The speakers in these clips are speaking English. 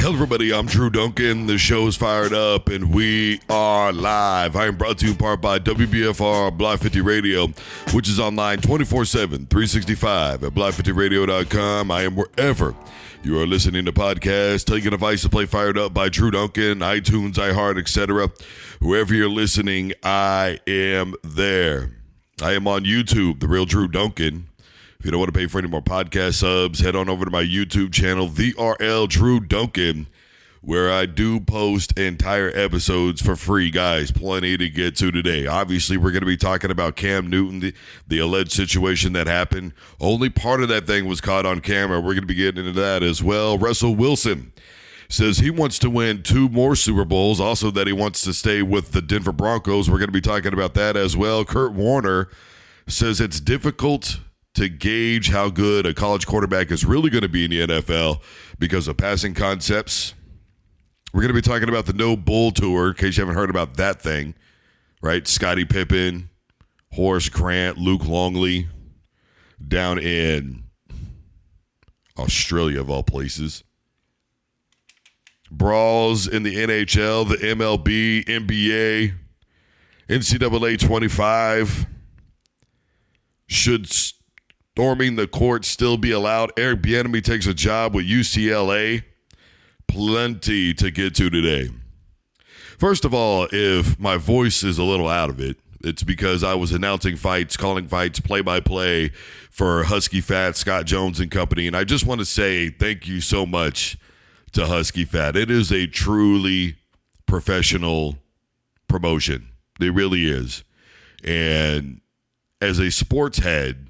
Hello, everybody. I'm Drew Duncan. The show's fired up, and we are live. I am brought to you in part by WBFR Block 50 Radio, which is online 24/7, 365 at block50radio.com. I am wherever you are listening to podcasts, taking a device to play Fired Up by Drew Duncan, iTunes, iHeart, etc. Wherever you're listening, I am there. I am on YouTube, The Real Drew Duncan. If you don't want to pay for any more podcast subs, head on over to my YouTube channel, The RL Drew Duncan, where I do post entire episodes for free, guys. Plenty to get to today. Obviously, we're going to be talking about Cam Newton, the alleged situation that happened. Only part of that thing was caught on camera. We're going to be getting into that as well. Russell Wilson says he wants to win 2 more Super Bowls. Also that he wants to stay with the Denver Broncos. We're going to be talking about that as well. Kurt Warner says it's difficult to gauge how good a college quarterback is really going to be in the NFL because of passing concepts. We're going to be talking about the No Bull Tour, in case you haven't heard about that thing, right? Scottie Pippen, Horace Grant, Luke Longley, down in Australia, of all places. Brawls in the NHL, the MLB, NBA, NCAA 25. Should storming the court still be allowed? Eric Bieniemy takes a job with UCLA. Plenty to get to today. First of all, if my voice is a little out of it, it's because I was announcing fights, calling fights, play-by-play for Husky Fat, Scott Jones and company. And I just want to say thank you so much to Husky Fat. It is a truly professional promotion. It really is. And as a sports head,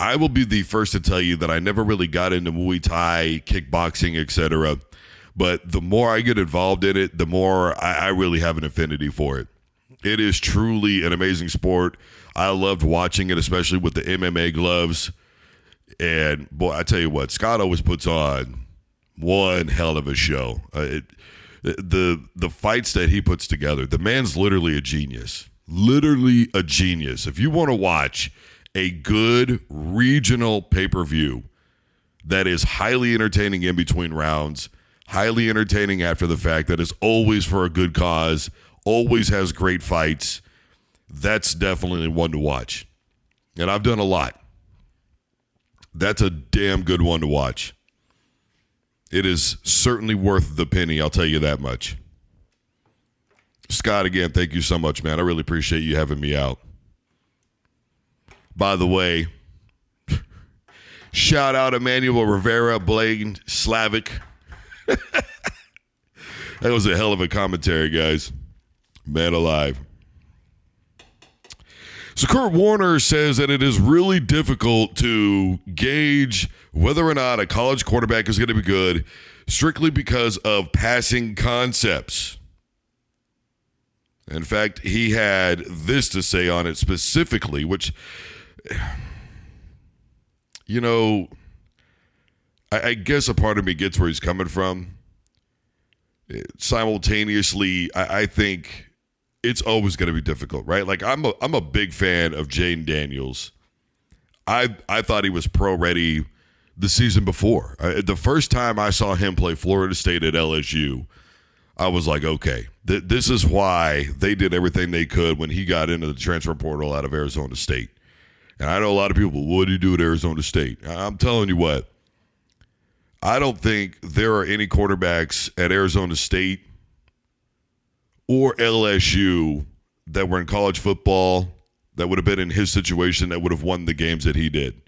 I will be the first to tell you that I never really got into Muay Thai, kickboxing, etc. But the more I get involved in it, the more I really have an affinity for it. It is truly an amazing sport. I loved watching it, especially with the MMA gloves. And boy, I tell you what, Scott always puts on one hell of a show. The fights that he puts together, the man's literally a genius. Literally a genius. If you want to watch a good regional pay-per-view that is highly entertaining in between rounds, highly entertaining after the fact, that is always for a good cause, always has great fights, that's definitely one to watch. And I've done a lot. That's a damn good one to watch. It is certainly worth the penny, I'll tell you that much. Scott, again, thank you so much, man. I really appreciate you having me out. By the way, shout out Emmanuel Rivera, Blaine Slavic. That was a hell of a commentary, guys. Man alive. So Kurt Warner says that it is really difficult to gauge whether or not a college quarterback is going to be good strictly because of passing concepts. In fact, he had this to say on it specifically, which, you know, I guess a part of me gets where he's coming from. Simultaneously, I think it's always going to be difficult, right? Like, I'm a big fan of Jane Daniels. I thought he was pro ready the season before. The first time I saw him play Florida State at LSU, I was like, okay, this is why they did everything they could when he got into the transfer portal out of Arizona State. And I know a lot of people, what did he do at Arizona State? I'm telling you what, I don't think there are any quarterbacks at Arizona State or LSU that were in college football that would have been in his situation that would have won the games that he did.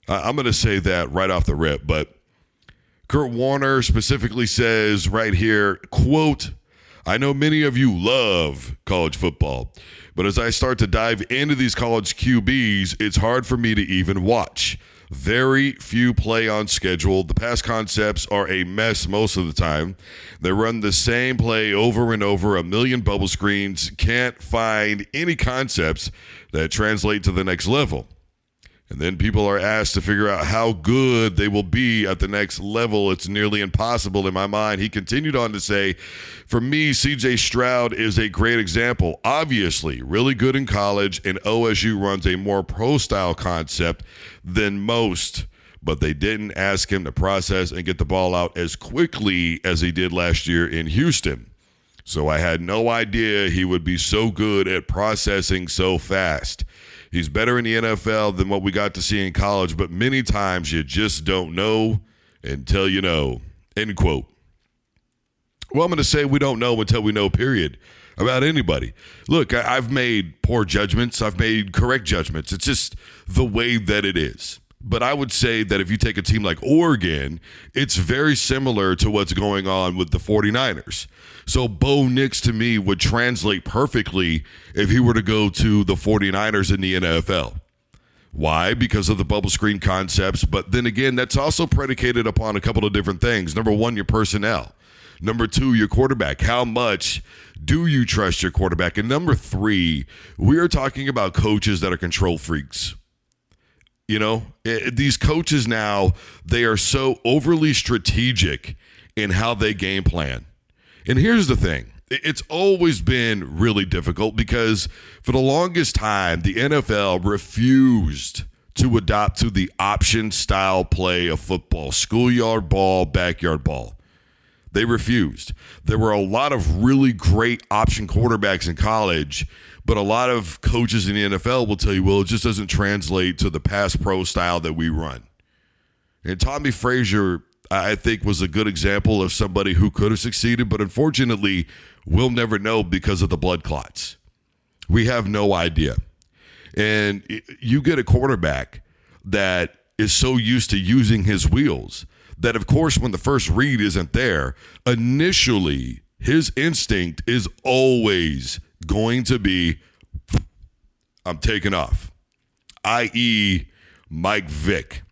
I'm going to say that right off the rip, but Kurt Warner specifically says right here, quote, I know many of you love college football, but as I start to dive into these college QBs, it's hard for me to even watch. Very few play on schedule. The pass concepts are a mess most of the time. They run the same play over and over, a million bubble screens, can't find any concepts that translate to the next level. And then people are asked to figure out how good they will be at the next level. It's nearly impossible in my mind. He continued on to say, for me, C.J. Stroud is a great example. Obviously, really good in college, and OSU runs a more pro-style concept than most. but they didn't ask him to process and get the ball out as quickly as he did last year in Houston. So I had no idea he would be so good at processing so fast. He's better in the NFL than what we got to see in college, but many times you just don't know until you know, end quote. Well, I'm going to say we don't know until we know, period, about anybody. Look, I've made poor judgments. I've made correct judgments. It's just the way that it is. But I would say that if you take a team like Oregon, it's very similar to what's going on with the 49ers. So Bo Nix to me would translate perfectly if he were to go to the 49ers in the NFL. Why? Because of the bubble screen concepts. But then again, that's also predicated upon a couple of different things. Number one, your personnel. Number two, your quarterback. How much do you trust your quarterback? And number three, we are talking about coaches that are control freaks. You know, these coaches now, they are so overly strategic in how they game plan. And here's the thing. It's always been really difficult because for the longest time, the NFL refused to adopt to the option style play of football, schoolyard ball, backyard ball. They refused. There were a lot of really great option quarterbacks in college, but a lot of coaches in the NFL will tell you, well, it just doesn't translate to the pass pro style that we run. And Tommy Frazier, I think, was a good example of somebody who could have succeeded, but unfortunately, we'll never know because of the blood clots. We have no idea. And you get a quarterback that is so used to using his wheels that, of course, when the first read isn't there, initially, his instinct is always going to be, I'm taking off, i.e. Mike Vick.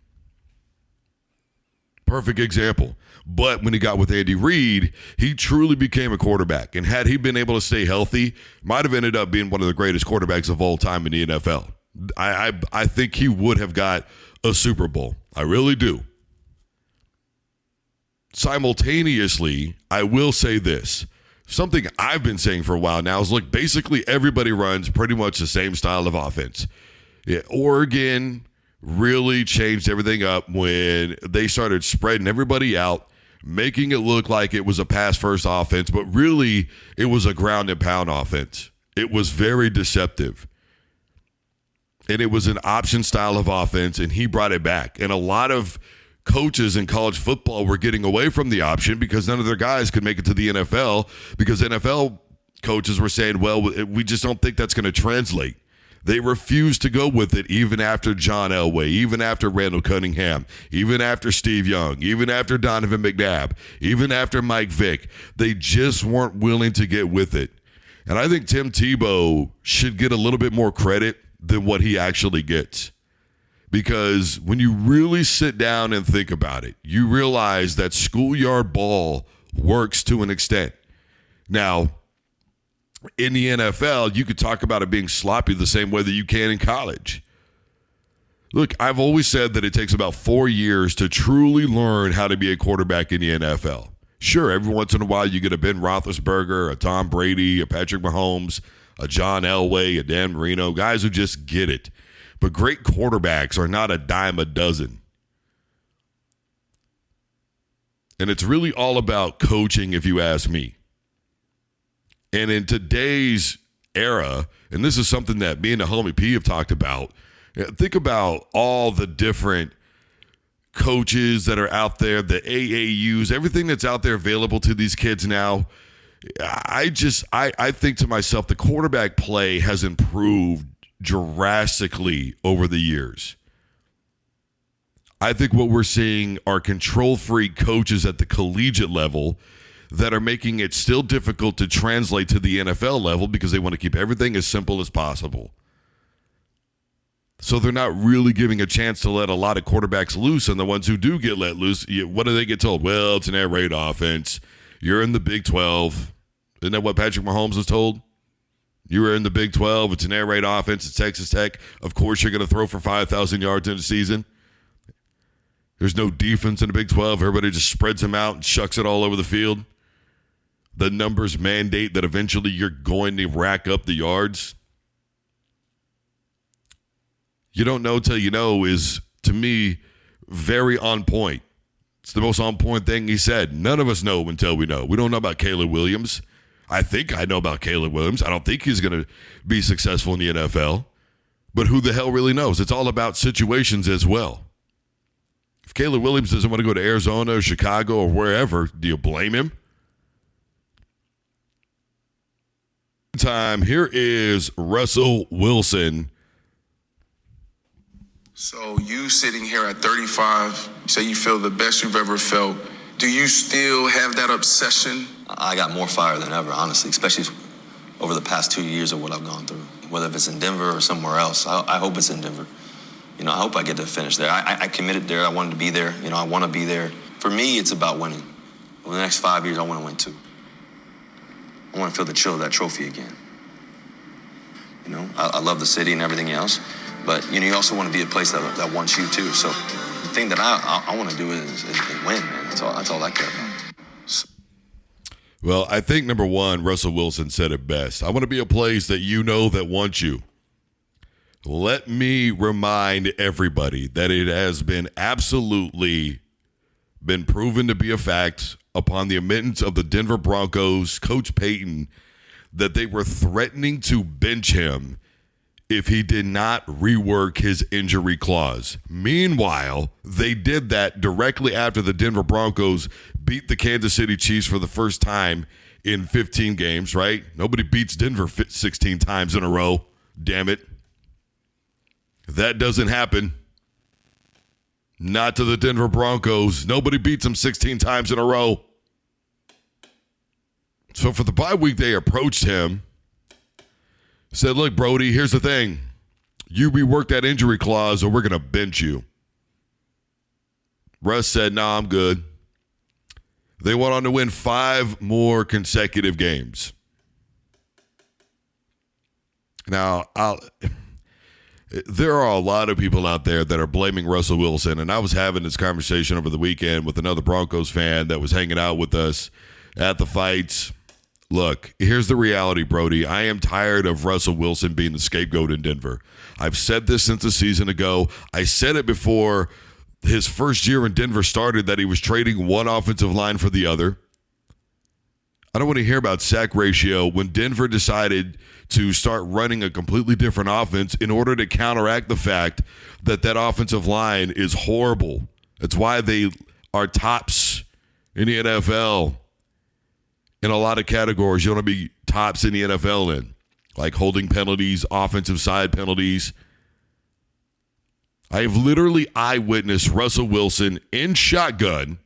Perfect example. But when he got with Andy Reid, he truly became a quarterback. And had he been able to stay healthy, might have ended up being one of the greatest quarterbacks of all time in the NFL. I think he would have got a Super Bowl. I really do. Simultaneously, I will say this. Something I've been saying for a while now is, look, basically everybody runs pretty much the same style of offense. Yeah, Oregon really changed everything up when they started spreading everybody out, making it look like it was a pass-first offense, but really it was a ground-and-pound offense. It was very deceptive. And it was an option style of offense, and he brought it back. And a lot of coaches in college football were getting away from the option because none of their guys could make it to the NFL because NFL coaches were saying, well, we just don't think that's going to translate. They refused to go with it even after John Elway, even after Randall Cunningham, even after Steve Young, even after Donovan McNabb, even after Mike Vick. They just weren't willing to get with it. And I think Tim Tebow should get a little bit more credit than what he actually gets. Because when you really sit down and think about it, you realize that schoolyard ball works to an extent. Now, in the NFL, you could talk about it being sloppy the same way that you can in college. Look, I've always said that it takes about 4 years to truly learn how to be a quarterback in the NFL. Sure, every once in a while you get a Ben Roethlisberger, a Tom Brady, a Patrick Mahomes, a John Elway, a Dan Marino, guys who just get it. But great quarterbacks are not a dime a dozen. And it's really all about coaching, if you ask me. And in today's era, and this is something that me and the homie P have talked about, think about all the different coaches that are out there, the AAUs, everything that's out there available to these kids now. I think to myself, the quarterback play has improved drastically over the years. I think what we're seeing are control freak coaches at the collegiate level that are making it still difficult to translate to the NFL level because they want to keep everything as simple as possible. So they're not really giving a chance to let a lot of quarterbacks loose, and the ones who do get let loose, what do they get told? Well, it's an air raid offense. You're in the Big 12. Isn't that what Patrick Mahomes was told? You were in the Big 12. It's an air raid offense. It's Texas Tech. Of course, you're going to throw for 5,000 yards in a season. There's no defense in the Big 12. Everybody just spreads them out and shucks it all over the field. The numbers mandate that eventually you're going to rack up the yards. You don't know till you know is, to me, very on point. It's the most on point thing he said. None of us know until we know. We don't know about Caleb Williams. I think I know about Caleb Williams. I don't think he's going to be successful in the NFL. But who the hell really knows? It's all about situations as well. If Caleb Williams doesn't want to go to Arizona or Chicago or wherever, do you blame him? Time. Here is Russell Wilson. So you sitting here at 35, you say you feel the best you've ever felt. Do you still have that obsession? I got more fire than ever, honestly, especially over the past 2 years of what I've gone through. Whether if it's in Denver or somewhere else, I hope it's in Denver. You know, I hope I get to finish there. I committed there. I wanted to be there. You know, I want to be there. For me, it's about winning. Over the next 5 years, I want to win too. I want to feel the chill of that trophy again. You know, I love the city and everything else, but, you know, you also want to be a place that wants you too. So the thing that I want to do is win, man. That's all I care about. Well, I think, number one, Russell Wilson said it best. I want to be a place that you know that wants you. Let me remind everybody that it has been absolutely been proven to be a fact upon the admittance of the Denver Broncos, Coach Payton, that they were threatening to bench him if he did not rework his injury clause. Meanwhile, they did that directly after the Denver Broncos beat the Kansas City Chiefs for the first time in 15 games, right? Nobody beats Denver 16 times in a row. Damn it. That doesn't happen. Not to the Denver Broncos. Nobody beats them 16 times in a row. So for the bye week, they approached him, said, look, Brody, here's the thing. You rework that injury clause or we're going to bench you. Russ said, nah, I'm good. They went on to win 5 more consecutive games. Now, there are a lot of people out there that are blaming Russell Wilson, and I was having this conversation over the weekend with another Broncos fan that was hanging out with us at the fights. Look, here's the reality, Brody. I am tired of Russell Wilson being the scapegoat in Denver. I've said this since a season ago. I said it before his first year in Denver started that he was trading one offensive line for the other. I don't want to hear about sack ratio when Denver decided to start running a completely different offense in order to counteract the fact that that offensive line is horrible. That's why they are tops in the NFL. In a lot of categories, you want to be tops in the NFL in, like holding penalties, offensive side penalties. I have literally eyewitnessed Russell Wilson in shotgun,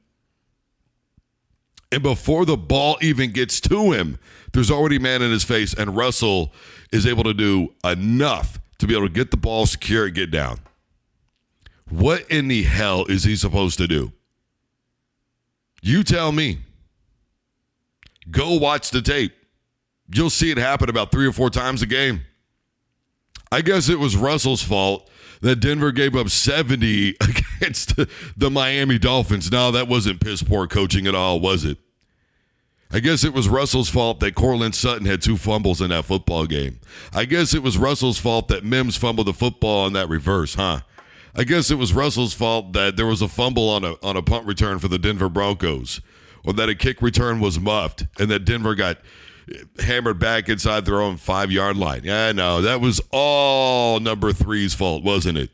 and before the ball even gets to him, there's already a man in his face, and Russell is able to do enough to be able to get the ball secure and get down. What in the hell is he supposed to do? You tell me. Go watch the tape. You'll see it happen about 3 or 4 times a game. I guess it was Russell's fault that Denver gave up 70 against the Miami Dolphins. No, that wasn't piss poor coaching at all, was it? I guess it was Russell's fault that Cortland Sutton had 2 fumbles in that football game. I guess it was Russell's fault that Mims fumbled the football on that reverse, huh? I guess it was Russell's fault that there was a fumble on a punt return for the Denver Broncos, or that a kick return was muffed and that Denver got hammered back inside their own 5-yard line. Yeah, no, that was all number 3's fault, wasn't it?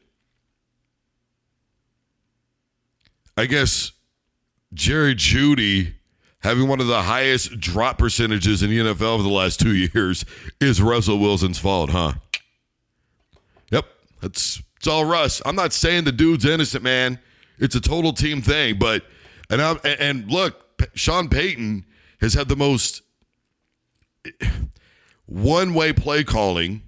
I guess Jerry Jeudy having one of the highest drop percentages in the NFL over the last 2 years is Russell Wilson's fault, huh? Yep, it's all Russ. I'm not saying the dude's innocent, man. It's a total team thing, but and look, Sean Payton has had the most one-way play calling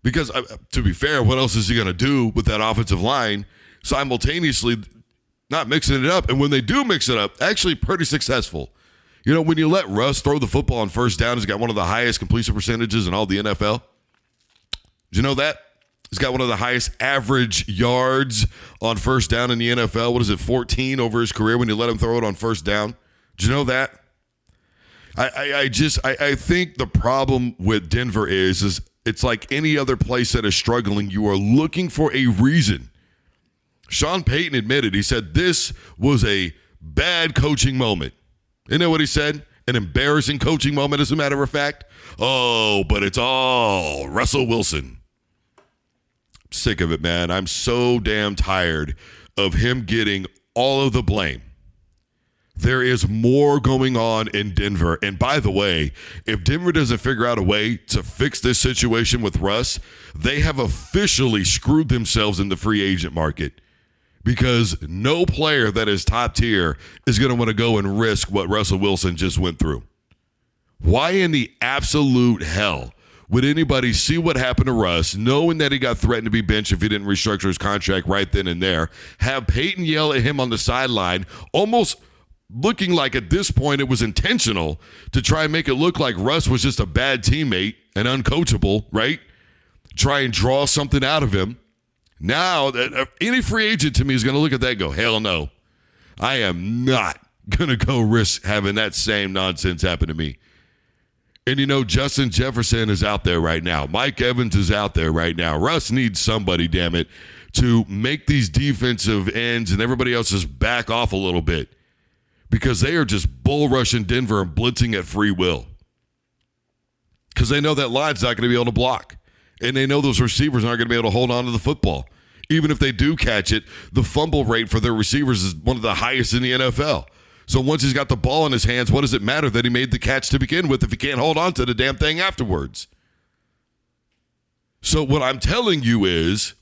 because, to be fair, what else is he going to do with that offensive line simultaneously not mixing it up? And when they do mix it up, actually pretty successful. You know, when you let Russ throw the football on first down, he's got one of the highest completion percentages in all the NFL. Did you know that? He's got one of the highest average yards on first down in the NFL. What is it, 14 over his career when you let him throw it on first down? Did you know that? I think the problem with Denver is it's like any other place that is struggling. You are looking for a reason Sean Payton admitted, he said this was a bad coaching moment. You know what he said? An embarrassing coaching moment, as a matter of fact. Oh, but it's all Russell Wilson. Sick of it, man. I'm so damn tired of him getting all of the blame. There is more going on in Denver. And by the way, if Denver doesn't figure out a way to fix this situation with Russ, they have officially screwed themselves in the free agent market, because no player that is top tier is going to want to go and risk what Russell Wilson just went through. Why in the absolute hell would anybody see what happened to Russ, knowing that he got threatened to be benched if he didn't restructure his contract right then and there, have Peyton yell at him on the sideline, almost looking like at this point it was intentional to try and make it look like Russ was just a bad teammate and uncoachable, right? Try and draw something out of him. Now, any free agent to me is going to look at that and go, hell no. I am not going to go risk having that same nonsense happen to me. And, you know, Justin Jefferson is out there right now. Mike Evans is out there right now. Russ needs somebody, damn it, to make these defensive ends and everybody else just back off a little bit, because they are just bull rushing Denver and blitzing at free will. Because they know that line's not going to be able to block. And they know those receivers aren't going to be able to hold on to the football. Even if they do catch it, the fumble rate for their receivers is one of the highest in the NFL. So once he's got the ball in his hands, what does it matter that he made the catch to begin with if he can't hold on to the damn thing afterwards? So what I'm telling you is,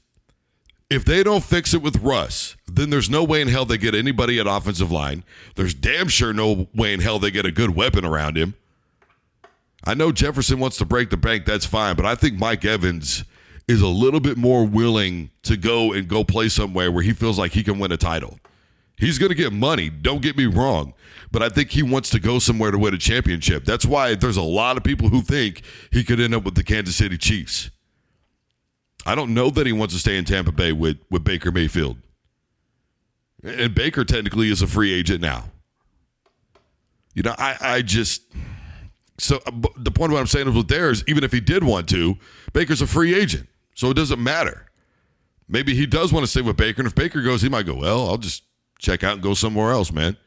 if they don't fix it with Russ, then there's no way in hell they get anybody at offensive line. There's damn sure no way in hell they get a good weapon around him. I know Jefferson wants to break the bank, that's fine, but I think Mike Evans is a little bit more willing to go play somewhere where he feels like he can win a title. He's going to get money, don't get me wrong, but I think he wants to go somewhere to win a championship. That's why there's a lot of people who think he could end up with the Kansas City Chiefs. I don't know that he wants to stay in Tampa Bay with Baker Mayfield. And Baker technically is a free agent now. You know, So the point of what I'm saying is, with theirs, even if he did want to, Baker's a free agent. So it doesn't matter. Maybe he does want to stay with Baker, and if Baker goes, he might go, well, I'll just check out and go somewhere else, man.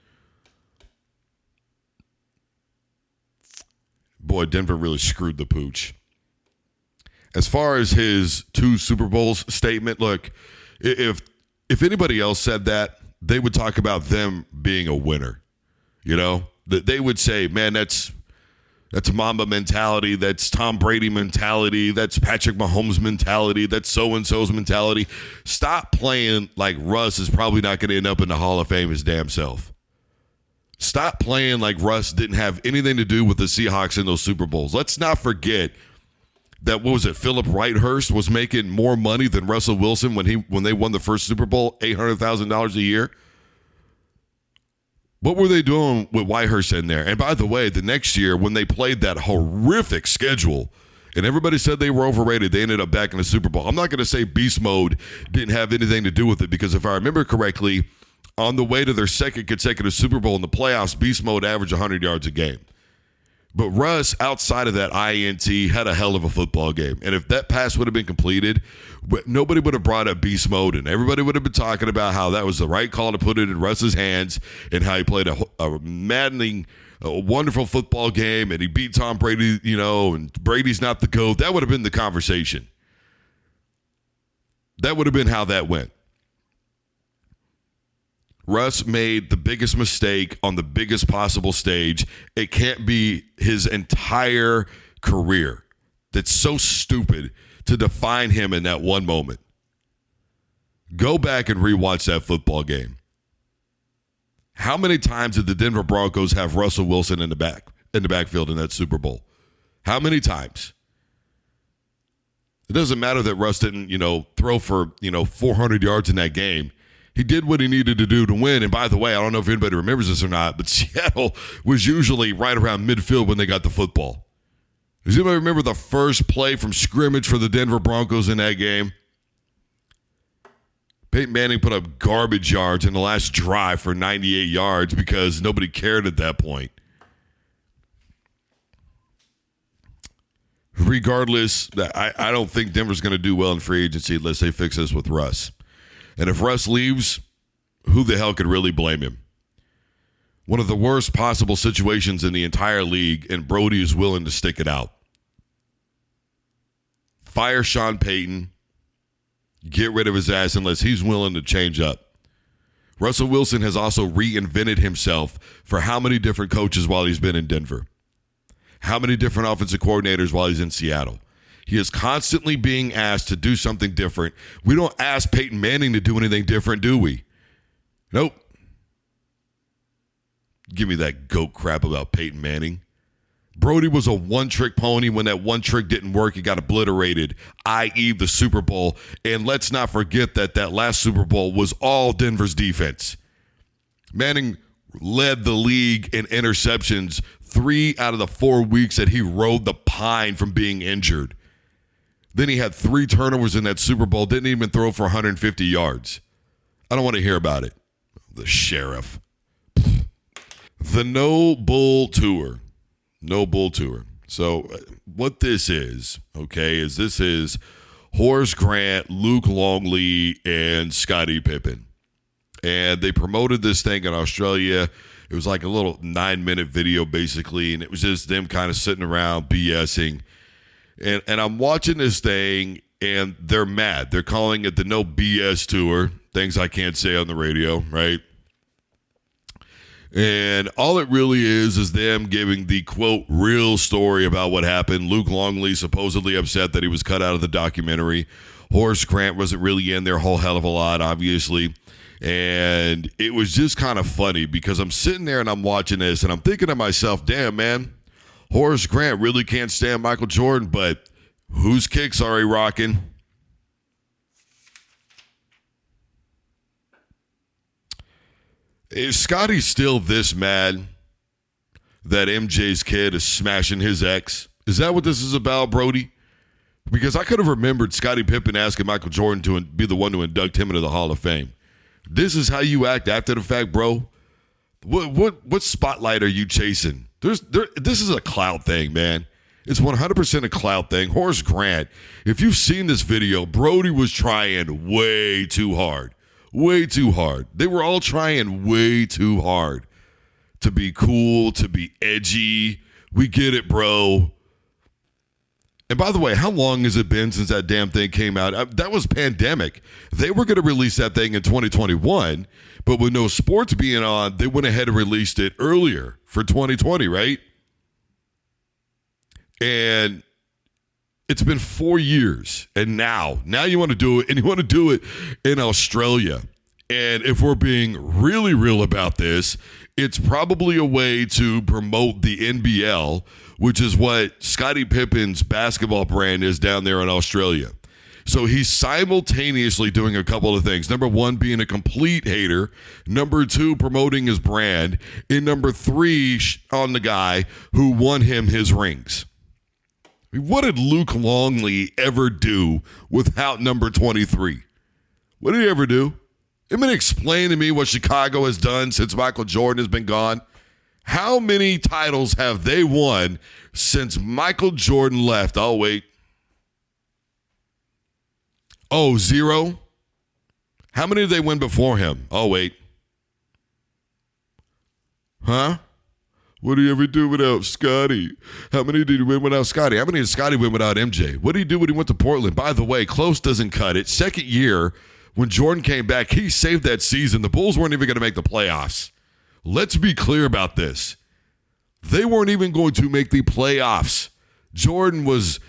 Boy, Denver really screwed the pooch. As far as his 2 Super Bowls statement, look, if anybody else said that, they would talk about them being a winner. You know, they would say, man, that's Mamba mentality. That's Tom Brady mentality. That's Patrick Mahomes mentality. That's so-and-so's mentality. Stop playing like Russ is probably not going to end up in the Hall of Fame his damn self. Stop playing like Russ didn't have anything to do with the Seahawks in those Super Bowls. Let's not forget that, what was it, Philip Whitehurst was making more money than Russell Wilson when they won the first Super Bowl, $800,000 a year. What were they doing with Whitehurst in there? And by the way, the next year when they played that horrific schedule and everybody said they were overrated, they ended up back in the Super Bowl. I'm not going to say beast mode didn't have anything to do with it, because if I remember correctly, on the way to their second consecutive Super Bowl in the playoffs, beast mode averaged 100 yards a game. But Russ, outside of that INT, had a hell of a football game. And if that pass would have been completed, nobody would have brought up beast mode, and everybody would have been talking about how that was the right call to put it in Russ's hands and how he played a maddening, wonderful football game, and he beat Tom Brady, you know, and Brady's not the GOAT. That would have been the conversation. That would have been how that went. Russ made the biggest mistake on the biggest possible stage. It can't be his entire career. That's so stupid to define him in that one moment. Go back and rewatch that football game. How many times did the Denver Broncos have Russell Wilson in the backfield in that Super Bowl? How many times? It doesn't matter that Russ didn't, throw for, 400 yards in that game. He did what he needed to do to win. And by the way, I don't know if anybody remembers this or not, but Seattle was usually right around midfield when they got the football. Does anybody remember the first play from scrimmage for the Denver Broncos in that game? Peyton Manning put up garbage yards in the last drive for 98 yards because nobody cared at that point. Regardless, I don't think Denver's going to do well in free agency unless they fix this with Russ. And if Russ leaves, who the hell could really blame him? One of the worst possible situations in the entire league, and Brody is willing to stick it out. Fire Sean Payton. Get rid of his ass unless he's willing to change up. Russell Wilson has also reinvented himself for how many different coaches while he's been in Denver? How many different offensive coordinators while he's in Seattle? He is constantly being asked to do something different. We don't ask Peyton Manning to do anything different, do we? Nope. Give me that goat crap about Peyton Manning. Brody was a one-trick pony. When that one trick didn't work, he got obliterated, i.e. the Super Bowl. And let's not forget that last Super Bowl was all Denver's defense. Manning led the league in interceptions 3 out of the 4 weeks that he rode the pine from being injured. Then he had 3 turnovers in that Super Bowl, didn't even throw for 150 yards. I don't want to hear about it. The sheriff. The No Bull Tour. No Bull Tour. So what this is, okay, is this is Horace Grant, Luke Longley, and Scottie Pippen. And they promoted this thing in Australia. It was like a little 9-minute video, basically, and it was just them kind of sitting around BSing. And I'm watching this thing, and they're mad. They're calling it the No BS Tour, things I can't say on the radio, right? And all it really is them giving the, quote, real story about what happened. Luke Longley supposedly upset that he was cut out of the documentary. Horace Grant wasn't really in there a whole hell of a lot, obviously. And it was just kind of funny because I'm sitting there and I'm watching this and I'm thinking to myself, damn, man, Horace Grant really can't stand Michael Jordan, but whose kicks are he rocking? Is Scotty still this mad that MJ's kid is smashing his ex? Is that what this is about, Brody? Because I could have remembered Scottie Pippen asking Michael Jordan to be the one to induct him into the Hall of Fame. This is how you act after the fact, bro? What spotlight are you chasing? This is a clout thing, man. It's 100% a clout thing. Horace Grant, if you've seen this video, Brody was trying way too hard. Way too hard. They were all trying way too hard to be cool, to be edgy. We get it, bro. And by the way, how long has it been since that damn thing came out? That was pandemic. They were going to release that thing in 2021, but with no sports being on, they went ahead and released it earlier for 2020, right? And it's been 4 years, and now you want to do it, and you want to do it in Australia. And if we're being really real about this, it's probably a way to promote the NBL, which is what Scottie Pippen's basketball brand is down there in Australia. So he's simultaneously doing a couple of things. Number 1, being a complete hater. Number 2, promoting his brand. And number 3, on the guy who won him his rings. What did Luke Longley ever do without number 23? What did he ever do? I mean, explain to me what Chicago has done since Michael Jordan has been gone. How many titles have they won since Michael Jordan left? Oh, wait. Oh, 0? How many did they win before him? Oh, wait. Huh? What did he ever do without Scotty? How many did he win without Scotty? How many did Scotty win without MJ? What did he do when he went to Portland? By the way, close doesn't cut it. Second year, when Jordan came back, he saved that season. The Bulls weren't even going to make the playoffs. Let's be clear about this. They weren't even going to make the playoffs. Jordan was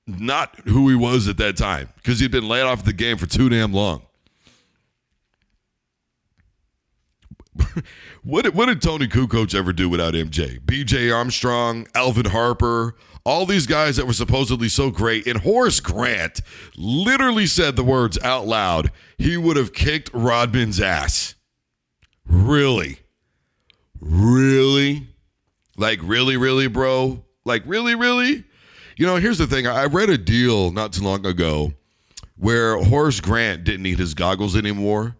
not who he was at that time because he'd been laid off the game for too damn long. What did Tony Kukoc ever do without MJ? B.J. Armstrong, Alvin Harper, all these guys that were supposedly so great. And Horace Grant literally said the words out loud, he would have kicked Rodman's ass. Really? Really? Like, really, bro? Like, really? You know, here's the thing. I read a deal not too long ago where Horace Grant didn't need his goggles anymore.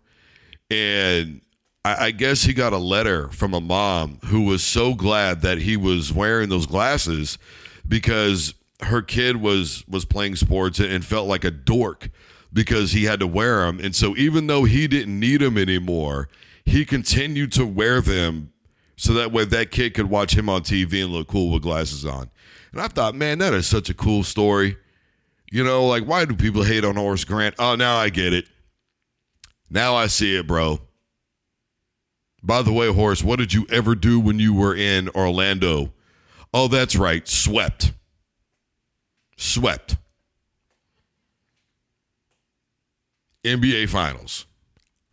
And I guess he got a letter from a mom who was so glad that he was wearing those glasses because her kid was playing sports and felt like a dork because he had to wear them. And so even though he didn't need them anymore, he continued to wear them so that way that kid could watch him on TV and look cool with glasses on. And I thought, man, that is such a cool story. You know, like, why do people hate on Horace Grant? Oh, now I get it. Now I see it, bro. By the way, Horace, what did you ever do when you were in Orlando? Oh, that's right. Swept. NBA Finals.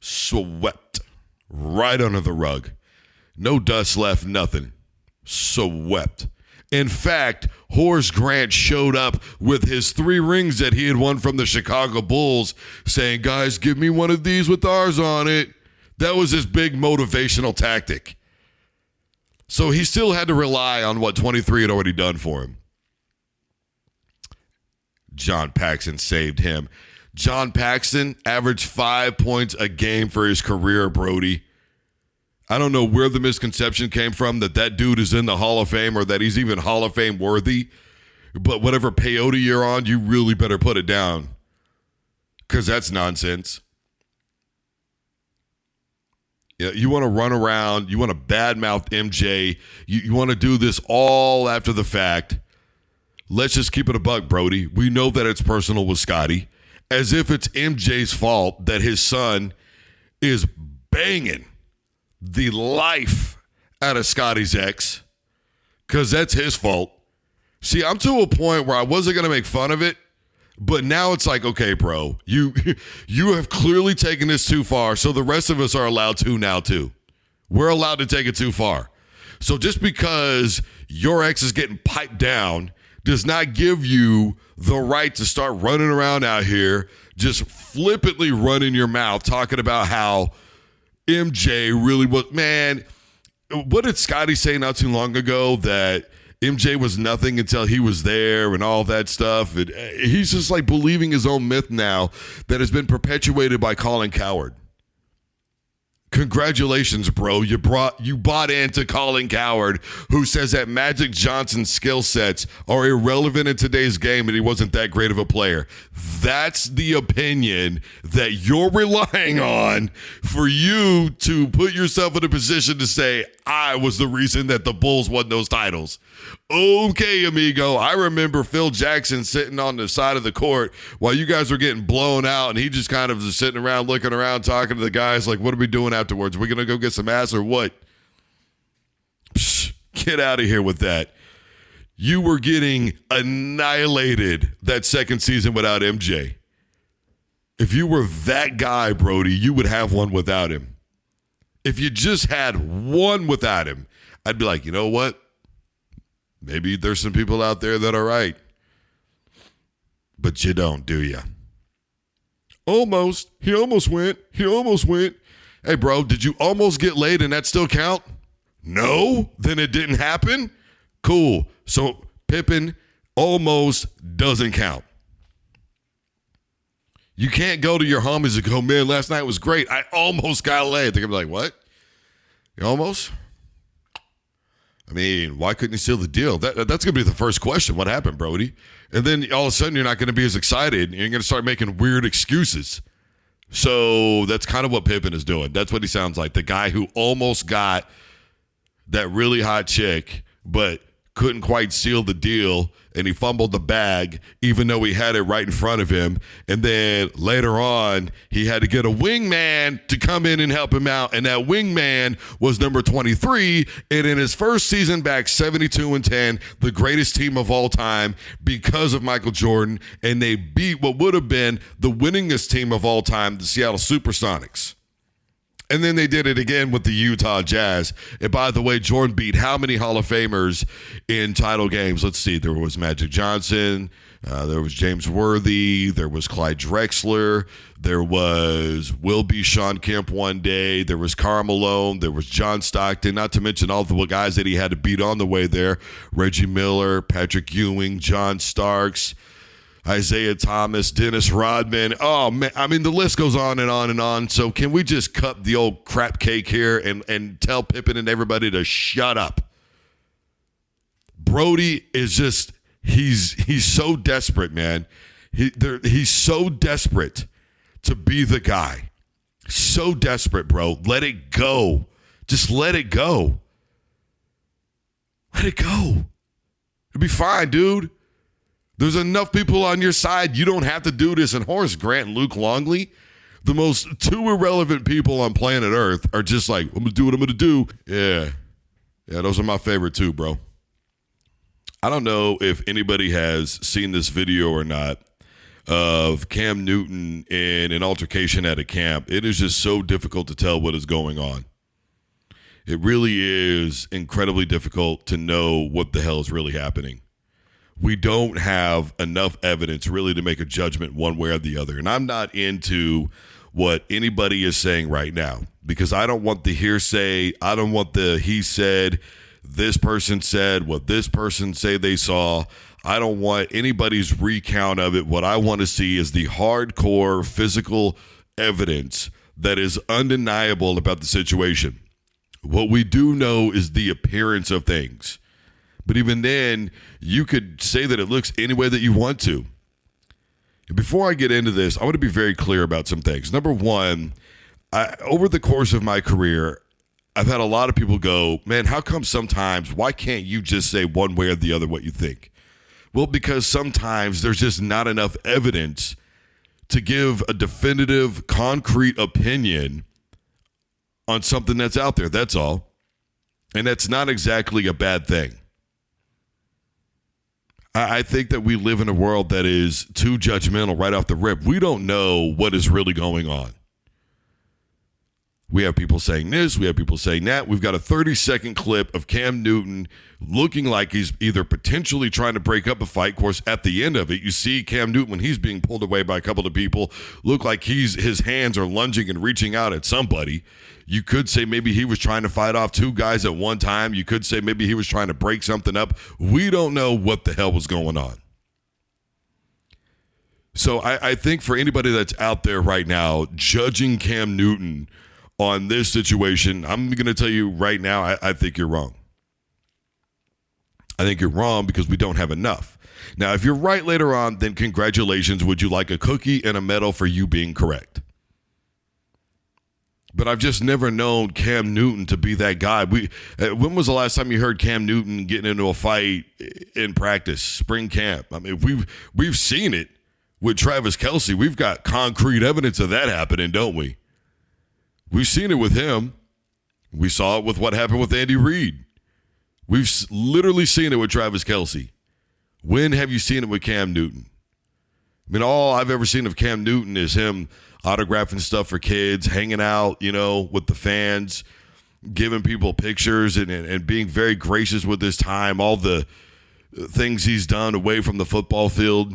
Swept. Right under the rug. No dust left, nothing. Swept. In fact, Horace Grant showed up with his 3 rings that he had won from the Chicago Bulls, saying, guys, give me one of these with ours on it. That was his big motivational tactic. So he still had to rely on what 23 had already done for him. John Paxson saved him. John Paxson averaged 5 points a game for his career, Brody. I don't know where the misconception came from that dude is in the Hall of Fame or that he's even Hall of Fame worthy. But whatever peyote you're on, you really better put it down. Because that's nonsense. Yeah, you want to run around. You want to badmouth MJ. You want to do this all after the fact. Let's just keep it a buck, Brody. We know that it's personal with Scotty. As if it's MJ's fault that his son is banging the life out of Scotty's ex, because that's his fault. See, I'm to a point where I wasn't going to make fun of it, but now it's like, okay, bro, you have clearly taken this too far, so the rest of us are allowed to now too. We're allowed to take it too far. So just because your ex is getting piped down does not give you the right to start running around out here just flippantly running your mouth talking about how MJ really was. Man, what did Scotty say not too long ago? That MJ was nothing until he was there and all that stuff. And he's just like believing his own myth now that has been perpetuated by Colin Cowherd. Congratulations, bro. You bought into Colin Cowherd, who says that Magic Johnson's skill sets are irrelevant in today's game and he wasn't that great of a player. That's the opinion that you're relying on for you to put yourself in a position to say, I was the reason that the Bulls won those titles. Okay, amigo. I remember Phil Jackson sitting on the side of the court while you guys were getting blown out, and he just kind of was sitting around, looking around, talking to the guys like, what are we doing afterwards? We're going to go get some ass or what? Psh, get out of here with that. You were getting annihilated that second season without MJ. If you were that guy, Brody, you would have one without him. If you just had one without him, I'd be like, you know what? Maybe there's some people out there that are right. But you don't, do you? Almost. He almost went. Hey, bro, did you almost get laid and that still count? No? Then it didn't happen? Cool. So Pippen almost doesn't count. You can't go to your homies and go, man, last night was great. I almost got laid. They're going to be like, what? You almost? I mean, why couldn't you seal the deal? That's going to be the first question. What happened, Brody? And then all of a sudden, you're not going to be as excited. And you're going to start making weird excuses. So that's kind of what Pippen is doing. That's what he sounds like. The guy who almost got that really hot chick, but couldn't quite seal the deal, and he fumbled the bag, even though he had it right in front of him. And then later on, he had to get a wingman to come in and help him out, and that wingman was number 23. And in his first season back, 72-10, the greatest team of all time because of Michael Jordan, and they beat what would have been the winningest team of all time, the Seattle Supersonics. And then they did it again with the Utah Jazz. And by the way, Jordan beat how many Hall of Famers in title games? Let's see. There was Magic Johnson. There was James Worthy. There was Clyde Drexler. There was Will B. Sean Kemp one day. There was Karl Malone. There was John Stockton, not to mention all the guys that he had to beat on the way there. Reggie Miller, Patrick Ewing, John Starks, Isaiah Thomas, Dennis Rodman. Oh, man. I mean, the list goes on and on and on. So can we just cut the old crap cake here and tell Pippen and everybody to shut up? Brody is just, he's so desperate, man. He's so desperate to be the guy. So desperate, bro. Let it go. Just let it go. Let it go. It'll be fine, dude. There's enough people on your side. You don't have to do this. And Horace Grant and Luke Longley, the most two irrelevant people on planet Earth, are just like, I'm going to do what I'm going to do. Yeah. Yeah, those are my favorite too, bro. I don't know if anybody has seen this video or not of Cam Newton in an altercation at a camp. It is just so difficult to tell what is going on. It really is incredibly difficult to know what the hell is really happening. We don't have enough evidence really to make a judgment one way or the other. And I'm not into what anybody is saying right now because I don't want the hearsay. I don't want the he said, this person said, what this person say they saw. I don't want anybody's recount of it. What I want to see is the hardcore physical evidence that is undeniable about the situation. What we do know is the appearance of things. But even then, you could say that it looks any way that you want to. And before I get into this, I want to be very clear about some things. Number one, over the course of my career, I've had a lot of people go, man, how come sometimes, why can't you just say one way or the other what you think? Well, because sometimes there's just not enough evidence to give a definitive, concrete opinion on something that's out there. That's all. And that's not exactly a bad thing. I think that we live in a world that is too judgmental right off the rip. We don't know what is really going on. We have people saying this, we have people saying that. We've got a 30-second clip of Cam Newton looking like he's either potentially trying to break up a fight. Of course, at the end of it, you see Cam Newton, when he's being pulled away by a couple of people, look like his hands are lunging and reaching out at somebody. You could say maybe he was trying to fight off two guys at one time. You could say maybe he was trying to break something up. We don't know what the hell was going on. So I think for anybody that's out there right now judging Cam Newton on this situation, I'm going to tell you right now, I think you're wrong. I think you're wrong because we don't have enough. Now, if you're right later on, then congratulations. Would you like a cookie and a medal for you being correct? But I've just never known Cam Newton to be that guy. When was the last time you heard Cam Newton getting into a fight in practice, spring camp? I mean, we've seen it with Travis Kelce. We've got concrete evidence of that happening, don't we? We've seen it with him. We saw it with what happened with Andy Reid. We've literally seen it with Travis Kelce. When have you seen it with Cam Newton? I mean, all I've ever seen of Cam Newton is him autographing stuff for kids, hanging out, with the fans, giving people pictures and being very gracious with his time, all the things he's done away from the football field,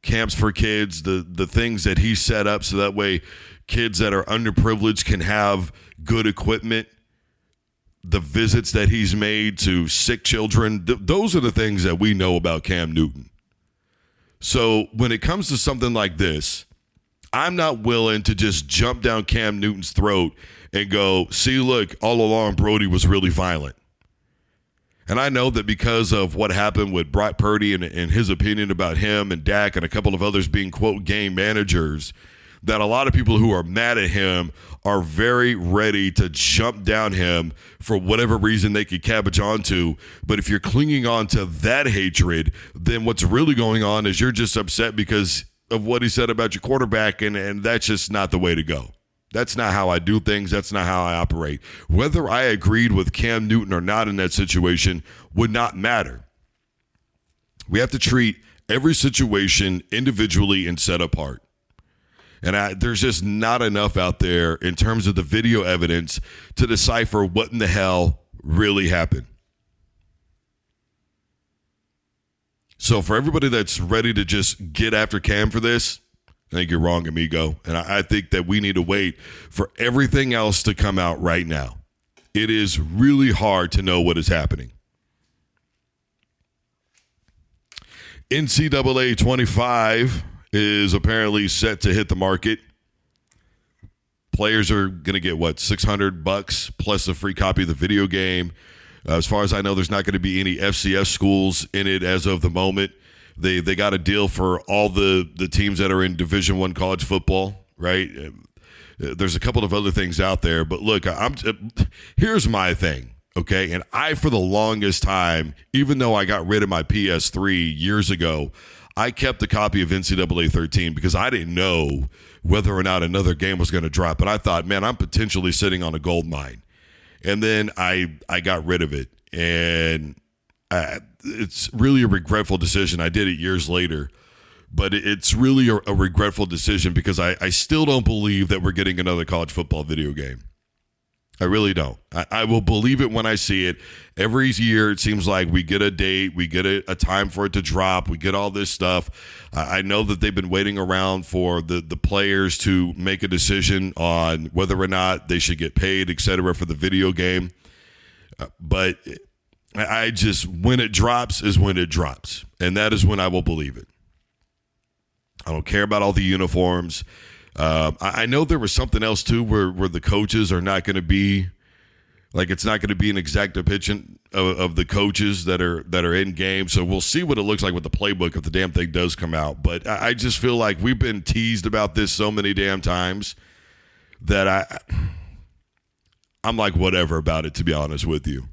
camps for kids, the things that he set up so that way kids that are underprivileged can have good equipment, the visits that he's made to sick children. Those are the things that we know about Cam Newton. So when it comes to something like this, I'm not willing to just jump down Cam Newton's throat and go, see, look, all along Brody was really violent. And I know that because of what happened with Brock Purdy and his opinion about him and Dak and a couple of others being, quote, game managers, that a lot of people who are mad at him are very ready to jump down him for whatever reason they could cabbage onto. But if you're clinging on to that hatred, then what's really going on is you're just upset because of what he said about your quarterback, and that's just not the way to go. That's not how I do things. That's not how I operate. Whether I agreed with Cam Newton or not in that situation would not matter. We have to treat every situation individually and set apart. And there's just not enough out there in terms of the video evidence to decipher what in the hell really happened. So for everybody that's ready to just get after Cam for this, I think you're wrong, amigo. And I think that we need to wait for everything else to come out right now. It is really hard to know what is happening. NCAA 25 is apparently set to hit the market. Players are going to get, $600 plus a free copy of the video game. As far as I know, there's not going to be any FCS schools in it as of the moment. They got a deal for all the teams that are in Division I college football, right? There's a couple of other things out there, but look, here's my thing, okay? And for the longest time, even though I got rid of my PS3 years ago, I kept a copy of NCAA 13 because I didn't know whether or not another game was going to drop. But I thought, man, I'm potentially sitting on a gold mine. And then I got rid of it. And it's really a regretful decision. I did it years later. But it's really a regretful decision because I still don't believe that we're getting another college football video game. I really don't. I will believe it when I see it. Every year, it seems like we get a date, we get a time for it to drop, we get all this stuff. I know that they've been waiting around for the players to make a decision on whether or not they should get paid, et cetera, for the video game. But I just, when it drops is when it drops. And that is when I will believe it. I don't care about all the uniforms. I know there was something else too where the coaches are not going to be, like it's not going to be an exact depiction of the coaches that are in game. So we'll see what it looks like with the playbook if the damn thing does come out. But I just feel like we've been teased about this so many damn times that I'm like whatever about it, to be honest with you.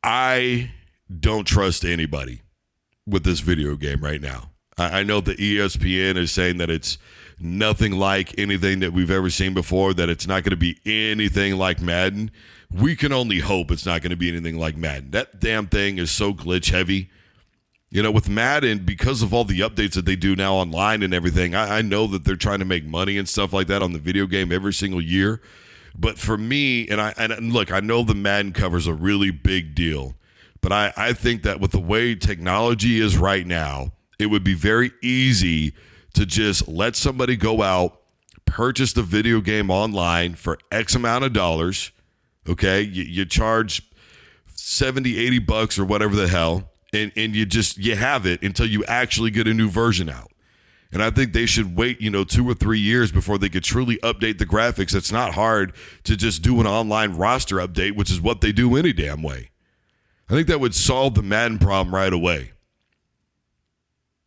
I don't trust anybody with this video game right now. I know that ESPN is saying that it's nothing like anything that we've ever seen before, that it's not going to be anything like Madden. We can only hope it's not going to be anything like Madden. That damn thing is so glitch heavy. You know, with Madden, because of all the updates that they do now online and everything, I know that they're trying to make money and stuff like that on the video game every single year. But for me, and look, I know the Madden cover is a really big deal, but I think that with the way technology is right now, it would be very easy to just let somebody go out, purchase the video game online for X amount of dollars, okay? You charge $70, $80 or whatever the hell, and you have it until you actually get a new version out. And I think they should wait, 2 or 3 years before they could truly update the graphics. It's not hard to just do an online roster update, which is what they do any damn way. I think that would solve the Madden problem right away.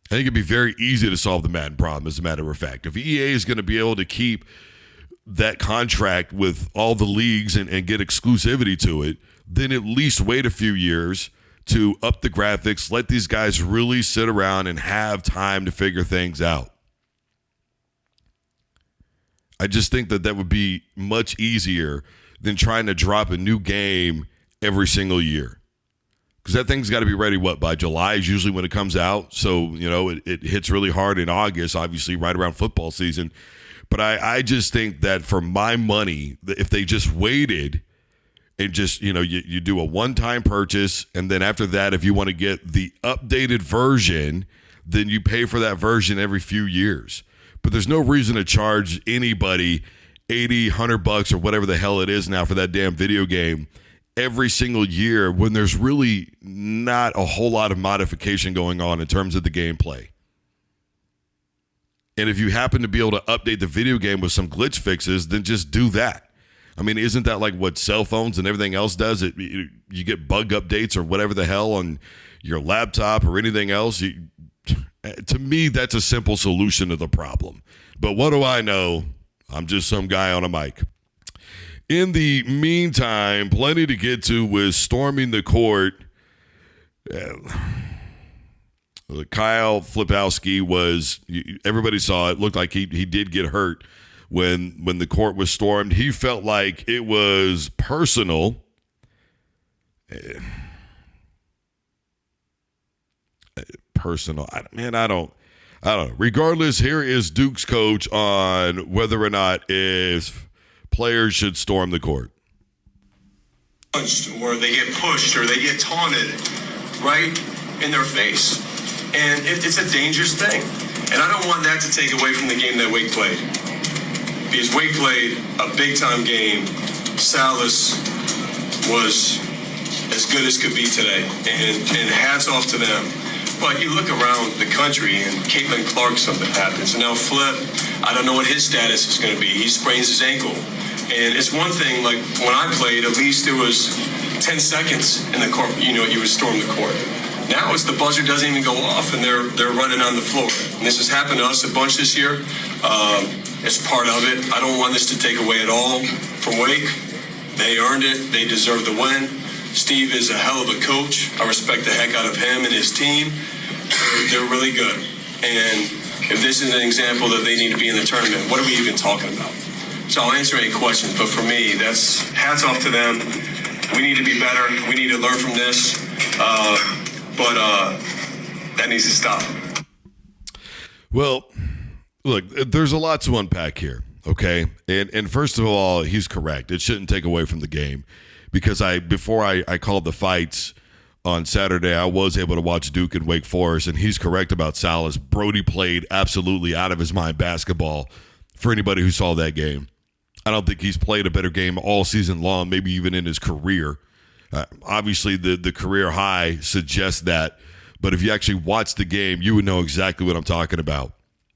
I think it'd be very easy to solve the Madden problem, as a matter of fact. If EA is going to be able to keep that contract with all the leagues and get exclusivity to it, then at least wait a few years to up the graphics, let these guys really sit around and have time to figure things out. I just think that would be much easier than trying to drop a new game every single year. Because that thing's got to be ready, by July is usually when it comes out. So, it hits really hard in August, obviously right around football season. But I just think that for my money, if they just waited and just, you do a one-time purchase, and then after that, if you want to get the updated version, then you pay for that version every few years. But there's no reason to charge anybody $80, $100 or whatever the hell it is now for that damn video game every single year when there's really not a whole lot of modification going on in terms of the gameplay. And if you happen to be able to update the video game with some glitch fixes, then just do that. I mean, isn't that like what cell phones and everything else does? You get bug updates or whatever the hell on your laptop or anything else. To me, that's a simple solution to the problem. But what do I know? I'm just some guy on a mic. In the meantime, plenty to get to with storming the court. Kyle Flipowski everybody saw it, looked like he did get hurt when the court was stormed. He felt like it was personal. Personal. I don't know. Regardless, here is Duke's coach on whether or not if players should storm the court. Or they get pushed or they get taunted right in their face. And it's a dangerous thing. And I don't want that to take away from the game that Wake played. Because Wake played a big-time game. Salas was as good as could be today. And hats off to them. But you look around the country and Caitlin Clark, something happens. And now Flip, I don't know what his status is going to be. He sprains his ankle. And it's one thing, like when I played, at least there was 10 seconds in the court, you would storm the court. Now it's the buzzer doesn't even go off and they're running on the floor. And this has happened to us a bunch this year. It's part of it. I don't want this to take away at all from Wake. They earned it. They deserve the win. Steve is a hell of a coach. I respect the heck out of him and his team. They're really good. And if this is an example that they need to be in the tournament, what are we even talking about? So I'll answer any questions, but for me, that's hats off to them. We need to be better. We need to learn from this. But that needs to stop. Well, look, there's a lot to unpack here, okay? And first of all, he's correct. It shouldn't take away from the game because before I called the fights on Saturday, I was able to watch Duncan Wake Forest, and he's correct about Salas. Brody played absolutely out of his mind basketball for anybody who saw that game. I don't think he's played a better game all season long, maybe even in his career. Obviously, the career high suggests that, but if you actually watch the game, you would know exactly what I'm talking about.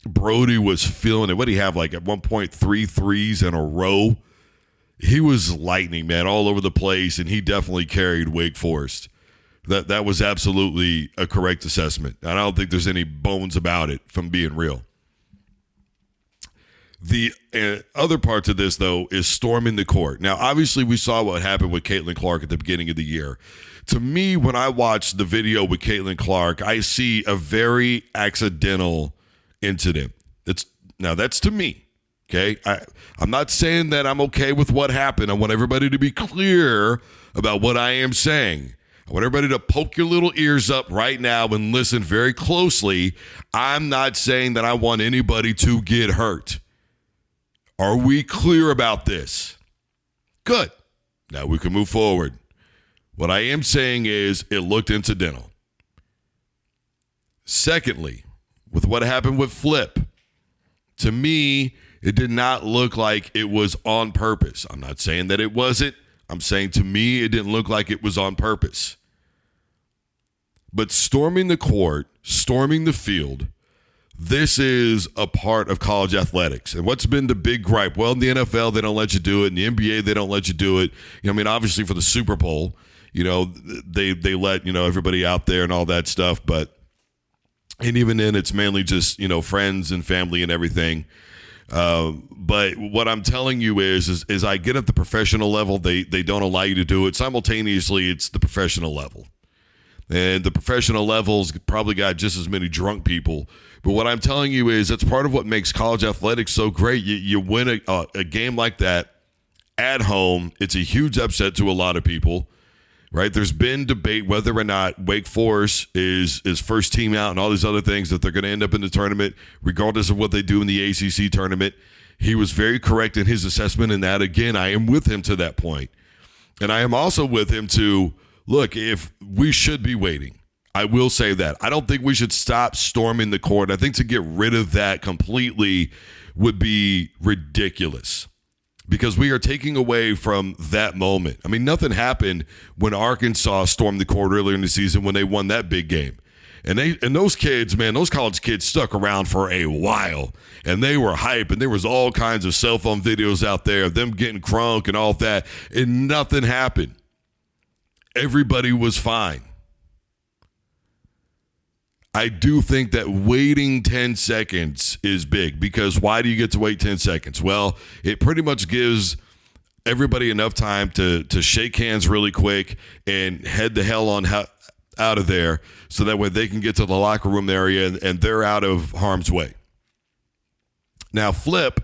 Brody was feeling it. What did he have, like at one point, 3 threes in a row? He was lightning, man, all over the place, and he definitely carried Wake Forest. That was absolutely a correct assessment. I don't think there's any bones about it, from being real. The other parts of this, though, is storming the court. Now, obviously, we saw what happened with Caitlin Clark at the beginning of the year. To me, when I watch the video with Caitlin Clark, I see a very accidental incident. That's to me, okay? I'm not saying that I'm okay with what happened. I want everybody to be clear about what I am saying. I want everybody to poke your little ears up right now and listen very closely. I'm not saying that I want anybody to get hurt. Are we clear about this? Good. Now we can move forward. What I am saying is it looked incidental. Secondly, with what happened with Flip, to me, it did not look like it was on purpose. I'm not saying that it wasn't. I'm saying to me, it didn't look like it was on purpose. But storming the court, storming the field, this is a part of college athletics. And what's been the big gripe? Well, in the NFL, they don't let you do it. In the NBA, they don't let you do it. Obviously for the Super Bowl, they let, everybody out there and all that stuff. And even then, it's mainly just, friends and family and everything. But what I'm telling you is I get at the professional level, they don't allow you to do it. Simultaneously, it's the professional level. And the professional levels probably got just as many drunk people. But what I'm telling you is that's part of what makes college athletics so great. You win a game like that at home. It's a huge upset to a lot of people, right? There's been debate whether or not Wake Forest is first team out and all these other things, that they're going to end up in the tournament, regardless of what they do in the ACC tournament. He was very correct in his assessment in that. Again, I am with him to that point. And I am also with him to, look, if we should be waiting, I will say that. I don't think we should stop storming the court. I think to get rid of that completely would be ridiculous because we are taking away from that moment. Nothing happened when Arkansas stormed the court earlier in the season when they won that big game. And those kids, man, those college kids stuck around for a while, and they were hype, and there was all kinds of cell phone videos out there of them getting crunk and all that, and nothing happened. Everybody was fine. I do think that waiting 10 seconds is big because why do you get to wait 10 seconds? Well, it pretty much gives everybody enough time to shake hands really quick and head the hell on out of there so that way they can get to the locker room area and they're out of harm's way. Now, Flip,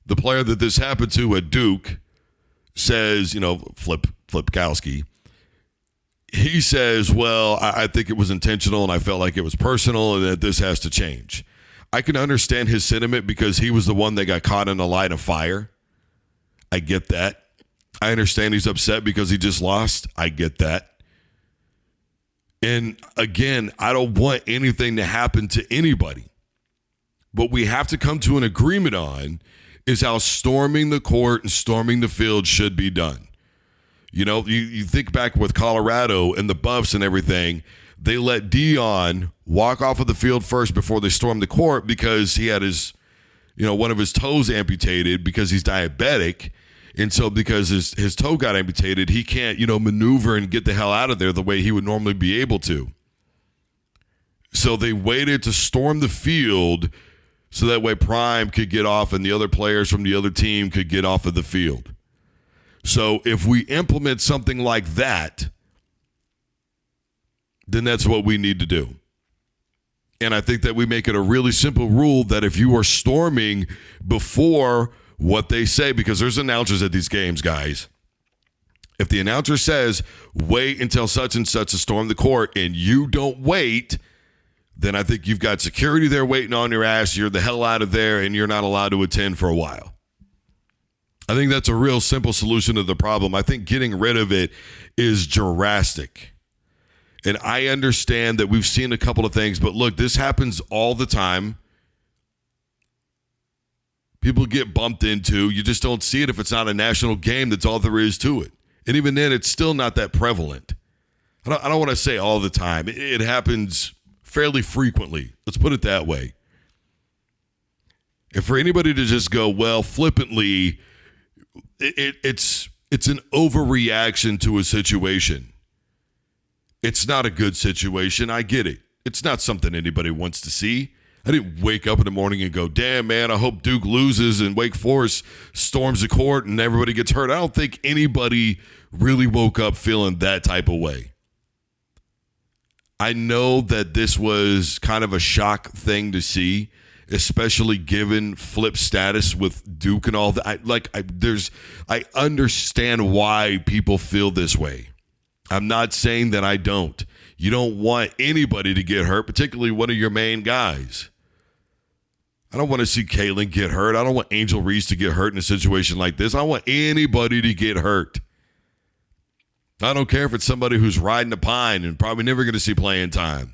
the player that this happened to at Duke, says, Flipkowski, he says, well, I think it was intentional and I felt like it was personal and that this has to change. I can understand his sentiment because he was the one that got caught in a line of fire. I get that. I understand he's upset because he just lost. I get that. And again, I don't want anything to happen to anybody. What we have to come to an agreement on is how storming the court and storming the field should be done. You think back with Colorado and the Buffs and everything, they let Dion walk off of the field first before they stormed the court because he had his, one of his toes amputated because he's diabetic. And so because his toe got amputated, he can't, maneuver and get the hell out of there the way he would normally be able to. So they waited to storm the field so that way Prime could get off and the other players from the other team could get off of the field. So if we implement something like that, then that's what we need to do. And I think that we make it a really simple rule that if you are storming before what they say, because there's announcers at these games, guys. If the announcer says, wait until such and such to storm the court, and you don't wait, then I think you've got security there waiting on your ass. You're the hell out of there, and you're not allowed to attend for a while. I think that's a real simple solution to the problem. I think getting rid of it is drastic. And I understand that we've seen a couple of things, but look, this happens all the time. People get bumped into. You just don't see it if it's not a national game. That's all there is to it. And even then, it's still not that prevalent. I don't want to say all the time. It happens fairly frequently. Let's put it that way. And for anybody to just go, well, flippantly, it's an overreaction to a situation. It's not a good situation. I get it. It's not something anybody wants to see. I didn't wake up in the morning and go, damn, man, I hope Duke loses and Wake Forest storms the court and everybody gets hurt. I don't think anybody really woke up feeling that type of way. I know that this was kind of a shock thing to see, especially given Flip's status with Duke and all that. I understand why people feel this way. I'm not saying that I don't. You don't want anybody to get hurt, particularly one of your main guys. I don't want to see Caitlin get hurt. I don't want Angel Reese to get hurt in a situation like this. I don't want anybody to get hurt. I don't care if it's somebody who's riding a pine and probably never going to see playing time.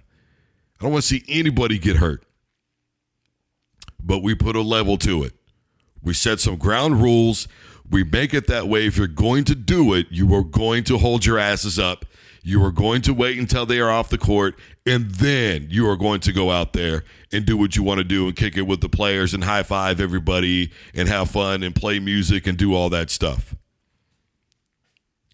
I don't want to see anybody get hurt. But we put a level to it. We set some ground rules. We make it that way. If you're going to do it, you are going to hold your asses up. You are going to wait until they are off the court, and then you are going to go out there and do what you want to do and kick it with the players and high five everybody and have fun and play music and do all that stuff.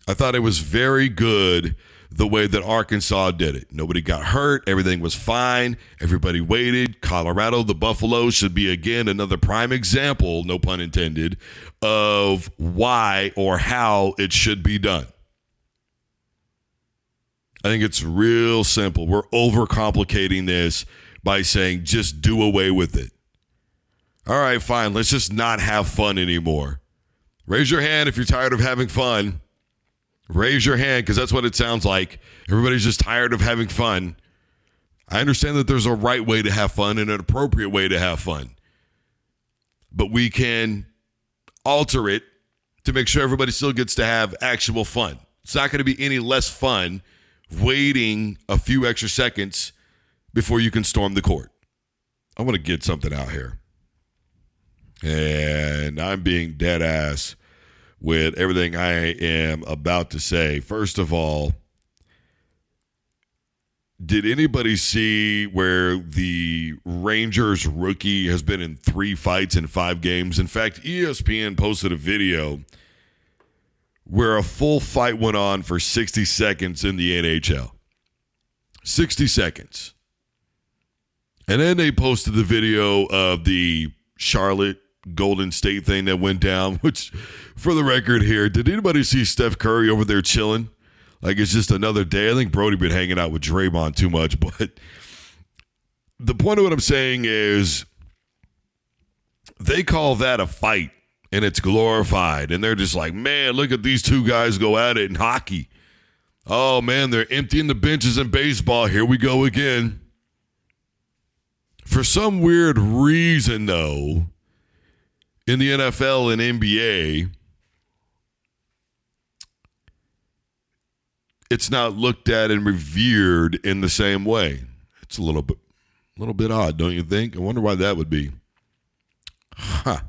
I thought it was very good the way that Arkansas did it. Nobody got hurt. Everything was fine. Everybody waited. Colorado, the Buffaloes should be, again, another prime example, no pun intended, of why or how it should be done. I think it's real simple. We're overcomplicating this by saying just do away with it. All right, fine. Let's just not have fun anymore. Raise your hand if you're tired of having fun. Raise your hand, because that's what it sounds like. Everybody's just tired of having fun. I understand that there's a right way to have fun and an appropriate way to have fun. But we can alter it to make sure everybody still gets to have actual fun. It's not going to be any less fun waiting a few extra seconds before you can storm the court. I want to get something out here. And I'm being dead ass with everything I am about to say. First of all, did anybody see where the Rangers rookie has been in 3 fights in 5 games? In fact, ESPN posted a video where a full fight went on for 60 seconds in the NHL. 60 seconds. And then they posted the video of the Charlotte Golden State thing that went down, which, for the record here, did anybody see Steph Curry over there chilling? Like it's just another day. I think Brody been hanging out with Draymond too much, but the point of what I'm saying is they call that a fight and it's glorified. And they're just like, man, look at these two guys go at it in hockey. Oh, man, they're emptying the benches in baseball. Here we go again. For some weird reason, though, in the NFL and NBA, it's not looked at and revered in the same way. It's a little bit odd, don't you think? I wonder why that would be. Huh.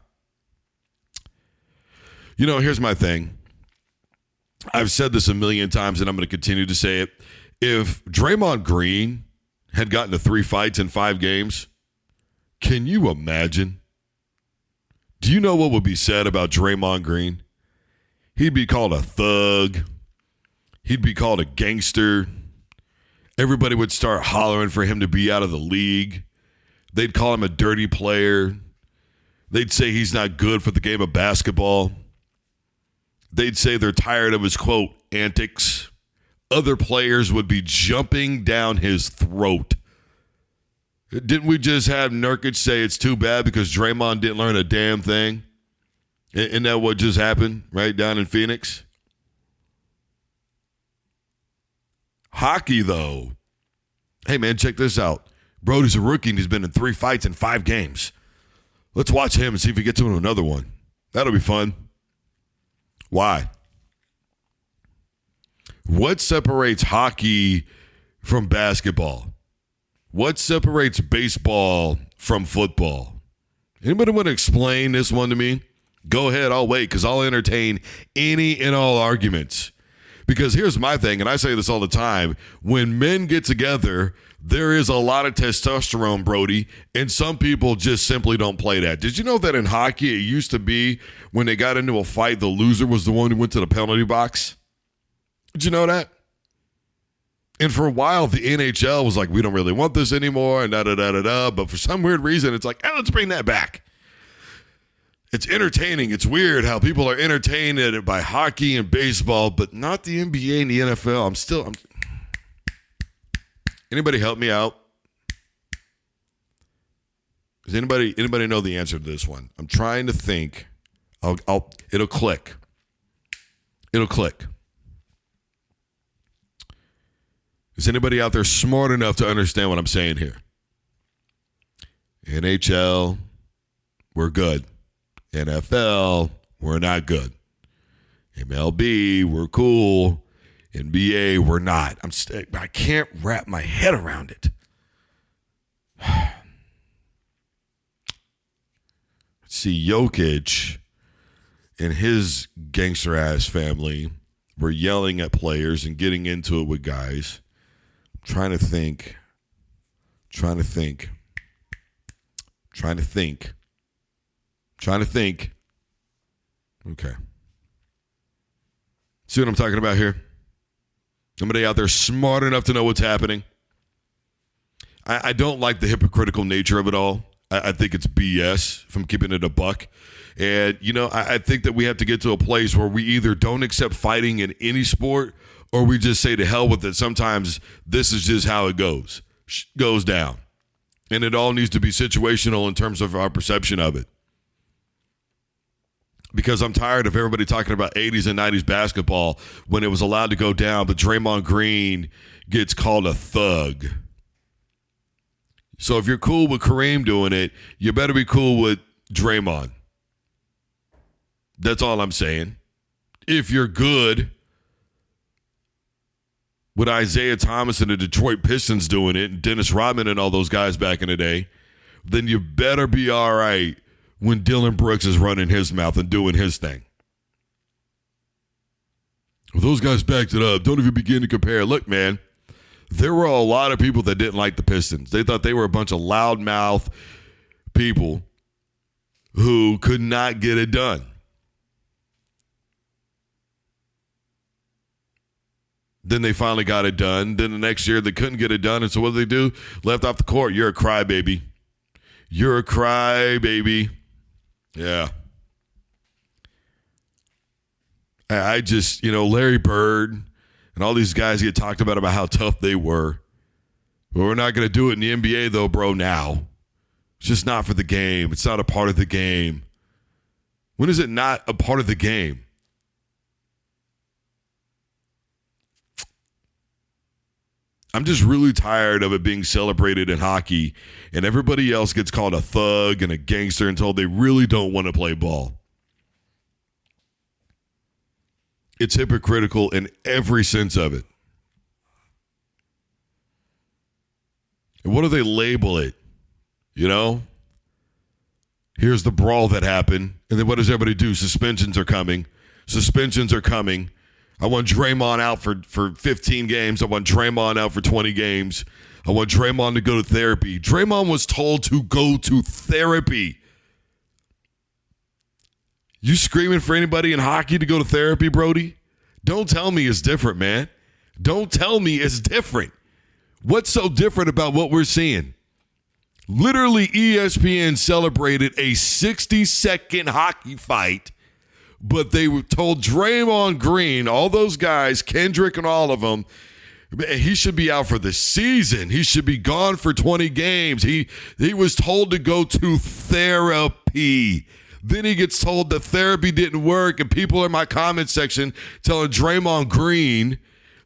You know, here's my thing. I've said this a million times, and I'm going to continue to say it. If Draymond Green had gotten to 3 fights in 5 games, can you imagine? Do you know what would be said about Draymond Green? He'd be called a thug. He'd be called a gangster. Everybody would start hollering for him to be out of the league. They'd call him a dirty player. They'd say he's not good for the game of basketball. They'd say they're tired of his, quote, antics. Other players would be jumping down his throat. Didn't we just have Nurkic say it's too bad because Draymond didn't learn a damn thing? Isn't that what just happened right down in Phoenix? Hockey, though. Hey, man, check this out. Brody's a rookie and he's been in 3 fights in 5 games. Let's watch him and see if he gets into another one. That'll be fun. Why? What separates hockey from basketball? What separates baseball from football? Anybody want to explain this one to me? Go ahead, I'll wait because I'll entertain any and all arguments. Because here's my thing, and I say this all the time. When men get together, there is a lot of testosterone, Brody, and some people just simply don't play that. Did you know that in hockey, it used to be when they got into a fight, the loser was the one who went to the penalty box? Did you know that? And for a while, the NHL was like, we don't really want this anymore, and da-da-da-da-da. But for some weird reason, it's like, let's bring that back. It's entertaining. It's weird how people are entertained by hockey and baseball, but not the NBA and the NFL. Anybody help me out? Does anybody know the answer to this one? I'm trying to think. It'll click. It'll click. Is anybody out there smart enough to understand what I'm saying here? NHL, we're good. NFL, we're not good. MLB, we're cool. NBA, we're not. I can't wrap my head around it. Let's see, Jokic and his gangster-ass family were yelling at players and getting into it with guys. I'm trying to think. Okay. See what I'm talking about here? Somebody out there smart enough to know what's happening. I don't like the hypocritical nature of it all. I think it's BS, if I'm keeping it a buck. And, I think that we have to get to a place where we either don't accept fighting in any sport or we just say to hell with it. Sometimes this is just how it goes down. And it all needs to be situational in terms of our perception of it. Because I'm tired of everybody talking about 80s and 90s basketball when it was allowed to go down, but Draymond Green gets called a thug. So if you're cool with Kareem doing it, you better be cool with Draymond. That's all I'm saying. If you're good with Isaiah Thomas and the Detroit Pistons doing it, and Dennis Rodman and all those guys back in the day, then you better be all right when Dylan Brooks is running his mouth and doing his thing. Well, those guys backed it up. Don't even begin to compare. Look, man, there were a lot of people that didn't like the Pistons. They thought they were a bunch of loudmouth people who could not get it done. Then they finally got it done. Then the next year they couldn't get it done. And so what did they do? Left off the court. You're a crybaby. You're a crybaby. Yeah. I just, Larry Bird and all these guys get talked about how tough they were. But we're not going to do it in the NBA, though, bro, now. It's just not for the game. It's not a part of the game. When is it not a part of the game? I'm just really tired of it being celebrated in hockey and everybody else gets called a thug and a gangster and told they really don't want to play ball. It's hypocritical in every sense of it. And what do they label it? Here's the brawl that happened. And then what does everybody do? Suspensions are coming. I want Draymond out for 15 games. I want Draymond out for 20 games. I want Draymond to go to therapy. Draymond was told to go to therapy. You screaming for anybody in hockey to go to therapy, Brody? Don't tell me it's different, man. Don't tell me it's different. What's so different about what we're seeing? Literally, ESPN celebrated a 60-second hockey fight, but they told Draymond Green, all those guys, Kendrick and all of them, he should be out for the season. He should be gone for 20 games. He was told to go to therapy. Then he gets told that therapy didn't work, and people in my comment section telling Draymond Green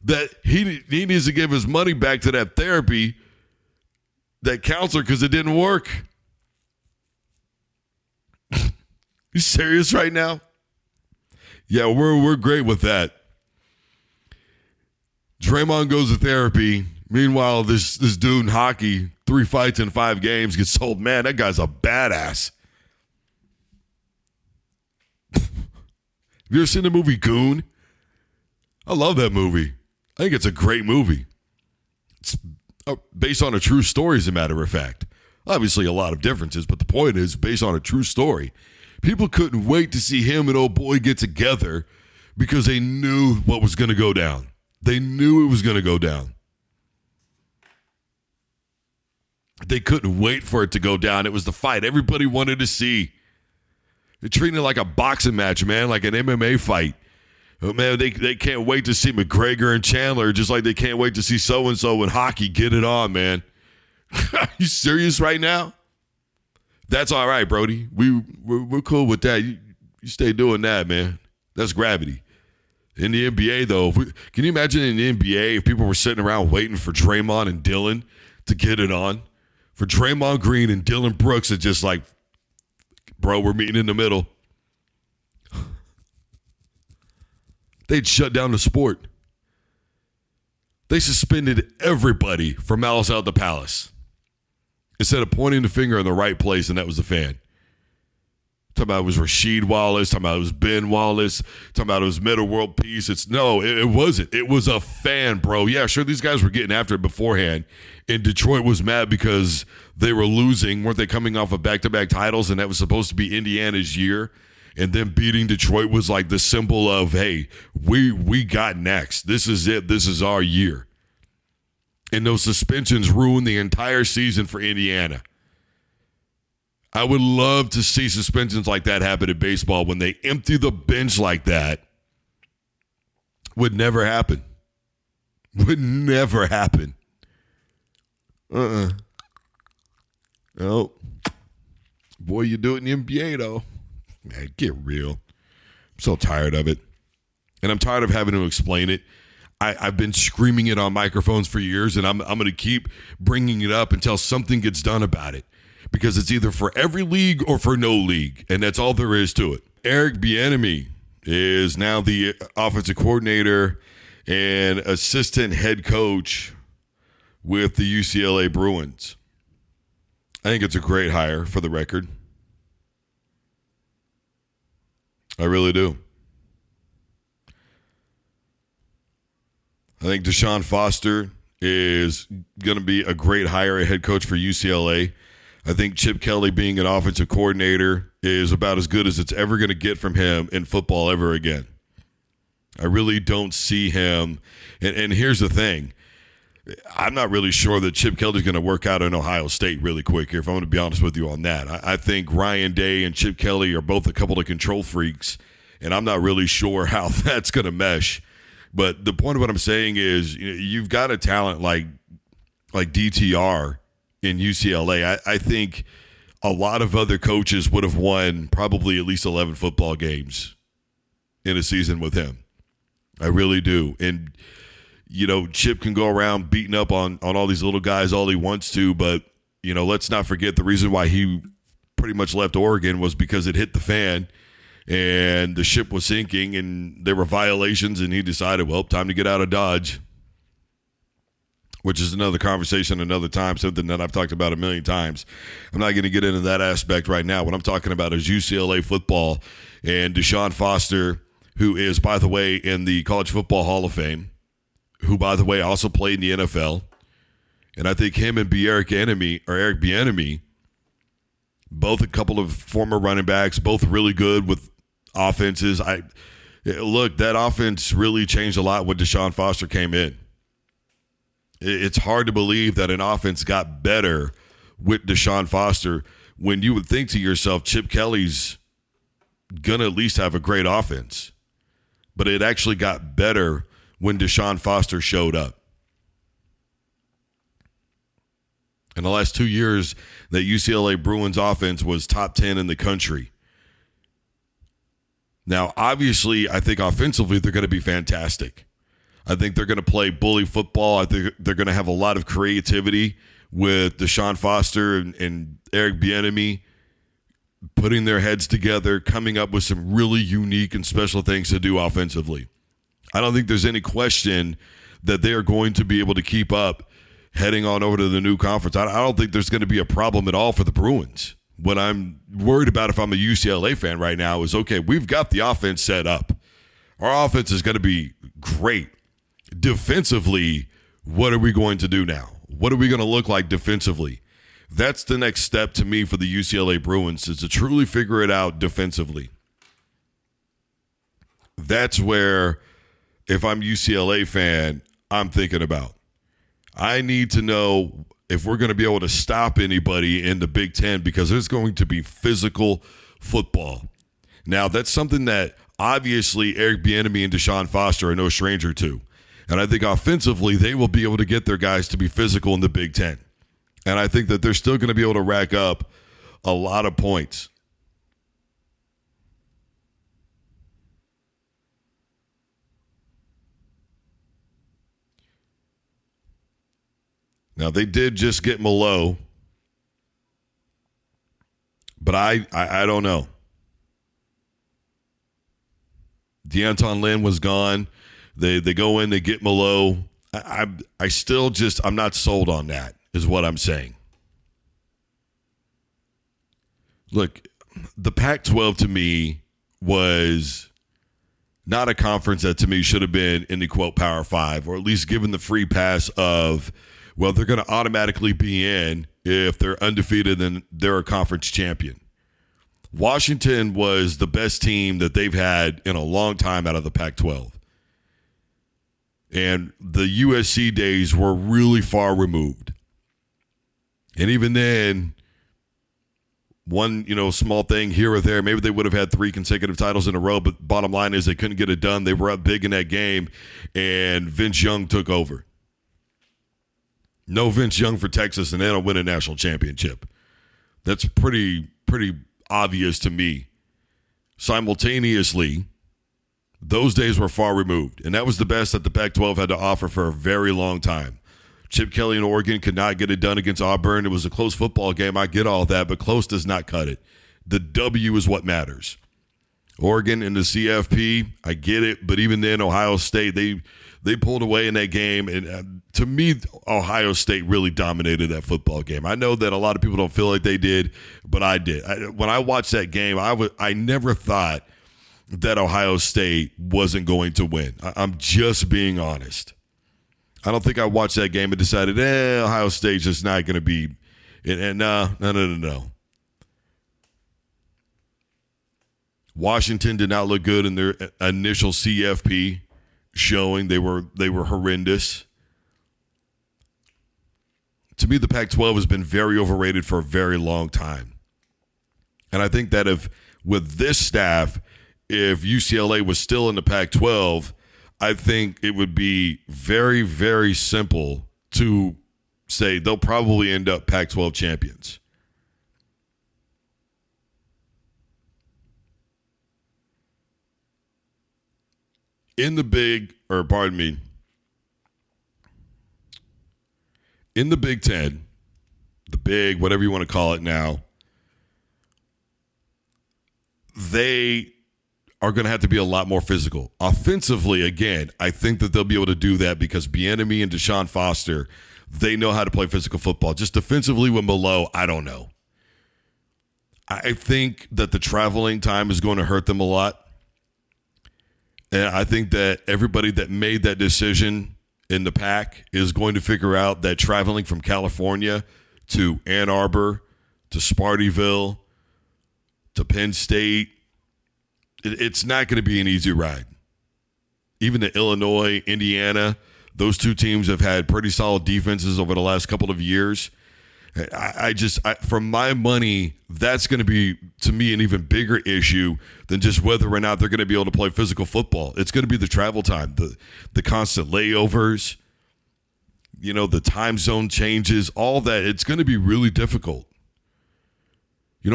that he needs to give his money back to that therapy, that counselor, because it didn't work. You serious right now? Yeah, we're great with that. Draymond goes to therapy. Meanwhile, this dude in hockey, 3 fights in 5 games, gets told, man, that guy's a badass. Have you ever seen the movie Goon? I love that movie. I think it's a great movie. It's based on a true story, as a matter of fact. Obviously, a lot of differences, but the point is, based on a true story. People couldn't wait to see him and old boy get together because they knew what was going to go down. They knew it was going to go down. They couldn't wait for it to go down. It was the fight everybody wanted to see. They're treating it like a boxing match, man, like an MMA fight. Oh, man, they can't wait to see McGregor and Chandler, just like they can't wait to see so-and-so in hockey. Get it on, man. Are you serious right now? That's all right, Brody. We're cool with that. You stay doing that, man. That's gravity. In the NBA, though, can you imagine in the NBA if people were sitting around waiting for Draymond and Dylan to get it on? For Draymond Green and Dylan Brooks to just like, bro, we're meeting in the middle. They'd shut down the sport. They suspended everybody from Malice at the Palace instead of pointing the finger in the right place, and that was the fan. Talking about it was Rasheed Wallace, talking about it was Ben Wallace, talking about it was Metta World Peace. It wasn't. It was a fan, bro. Yeah, sure, these guys were getting after it beforehand, and Detroit was mad because they were losing. Weren't they coming off of back-to-back titles, and that was supposed to be Indiana's year? And then beating Detroit was like the symbol of, hey, we got next. This is it. This is our year. And those suspensions ruined the entire season for Indiana. I would love to see suspensions like that happen in baseball when they empty the bench like that. Would never happen. Would never happen. Oh. Boy, you do it in the NBA, though. Man, get real. I'm so tired of it. And I'm tired of having to explain it. I've been screaming it on microphones for years, and I'm going to keep bringing it up until something gets done about it. Because it's either for every league or for no league, and that's all there is to it. Eric Bieniemy is now the offensive coordinator and assistant head coach with the UCLA Bruins. I think it's a great hire, for the record. I really do. I think Deshaun Foster is going to be a great hire, a head coach for UCLA. I think Chip Kelly being an offensive coordinator is about as good as it's ever going to get from him in football ever again. I really don't see him. And here's the thing. I'm not really sure that Chip Kelly's going to work out in Ohio State really quick here, if I'm going to be honest with you on that. I think Ryan Day and Chip Kelly are both a couple of control freaks, and I'm not really sure how that's going to mesh. But the point of what I'm saying is, you've got a talent like DTR in UCLA. I think a lot of other coaches would have won probably at least 11 football games in a season with him. I really do. And Chip can go around beating up on all these little guys all he wants to, but, let's not forget the reason why he pretty much left Oregon was because it hit the fan and the ship was sinking and there were violations, and he decided, well, time to get out of Dodge, which is another conversation another time, something that I've talked about a million times. I'm not going to get into that aspect right now. What I'm talking about is UCLA football and Deshaun Foster, who is, by the way, in the College Football Hall of Fame, who, by the way, also played in the NFL. And I think him and Eric Bieniemy, both a couple of former running backs, both really good with offenses. Look, that offense really changed a lot when Deshaun Foster came in. It's hard to believe that an offense got better with Deshaun Foster when you would think to yourself, Chip Kelly's going to at least have a great offense. But it actually got better when Deshaun Foster showed up. In the last 2 years, the UCLA Bruins offense was top 10 in the country. Now, obviously, I think offensively they're going to be fantastic. I think they're going to play bully football. I think they're going to have a lot of creativity with Deshaun Foster and Eric Bieniemy putting their heads together, coming up with some really unique and special things to do offensively. I don't think there's any question that they are going to be able to keep up heading on over to the new conference. I don't think there's going to be a problem at all for the Bruins. What I'm worried about if I'm a UCLA fan right now is, okay, we've got the offense set up. Our offense is going to be great. Defensively, what are we going to do now? What are we going to look like defensively? That's the next step to me for the UCLA Bruins, is to truly figure it out defensively. That's where, if I'm a UCLA fan, I'm thinking about. I need to know if we're going to be able to stop anybody in the Big Ten, because there's going to be physical football. Now, that's something that obviously Eric Bieniemy and Deshaun Foster are no stranger to. And I think offensively, they will be able to get their guys to be physical in the Big Ten. And I think that they're still going to be able to rack up a lot of points. Now, they did just get Malo, but I don't know. Deanton Lynn was gone. They go in, they get Malo. I still just, I'm not sold on that, is what I'm saying. Look, the Pac-12 to me was not a conference that to me should have been in the, quote, Power 5, or at least given the free pass of, well, they're going to automatically be in if they're undefeated and they're a conference champion. Washington was the best team that they've had in a long time out of the Pac-12. And the USC days were really far removed. And even then, one, small thing here or there, maybe they would have had 3 consecutive titles in a row, but bottom line is they couldn't get it done. They were up big in that game, and Vince Young took over. No Vince Young for Texas, and they don't win a national championship. That's pretty obvious to me. Simultaneously, those days were far removed, and that was the best that the Pac-12 had to offer for a very long time. Chip Kelly and Oregon could not get it done against Auburn. It was a close football game. I get all that, but close does not cut it. The W is what matters. Oregon and the CFP, I get it, but even then, Ohio State, they pulled away in that game, and to me, Ohio State really dominated that football game. I know that a lot of people don't feel like they did, but I did. When I watched that game, I never thought that Ohio State wasn't going to win. I'm just being honest. I don't think I watched that game and decided, Ohio State's just not going to be. And no. Washington did not look good in their initial CFP showing. They were horrendous. To me, the Pac-12 has been very overrated for a very long time. And I think that with this staff, if UCLA was still in the Pac-12, I think it would be very, very simple to say they'll probably end up Pac-12 champions. In the Big Ten, the Big, whatever you want to call it now, they are going to have to be a lot more physical. Offensively, again, I think that they'll be able to do that because Bieniemy and Deshaun Foster, they know how to play physical football. Just defensively with Malo, I don't know. I think that the traveling time is going to hurt them a lot. And I think that everybody that made that decision in the Pac is going to figure out that traveling from California to Ann Arbor to Spartyville to Penn State it's not going to be an easy ride. Even the Illinois, Indiana, those two teams have had pretty solid defenses over the last couple of years. I from my money, that's going to be, to me, an even bigger issue than just whether or not they're going to be able to play physical football. It's going to be the travel time, the constant layovers, the time zone changes, all that. It's going to be really difficult.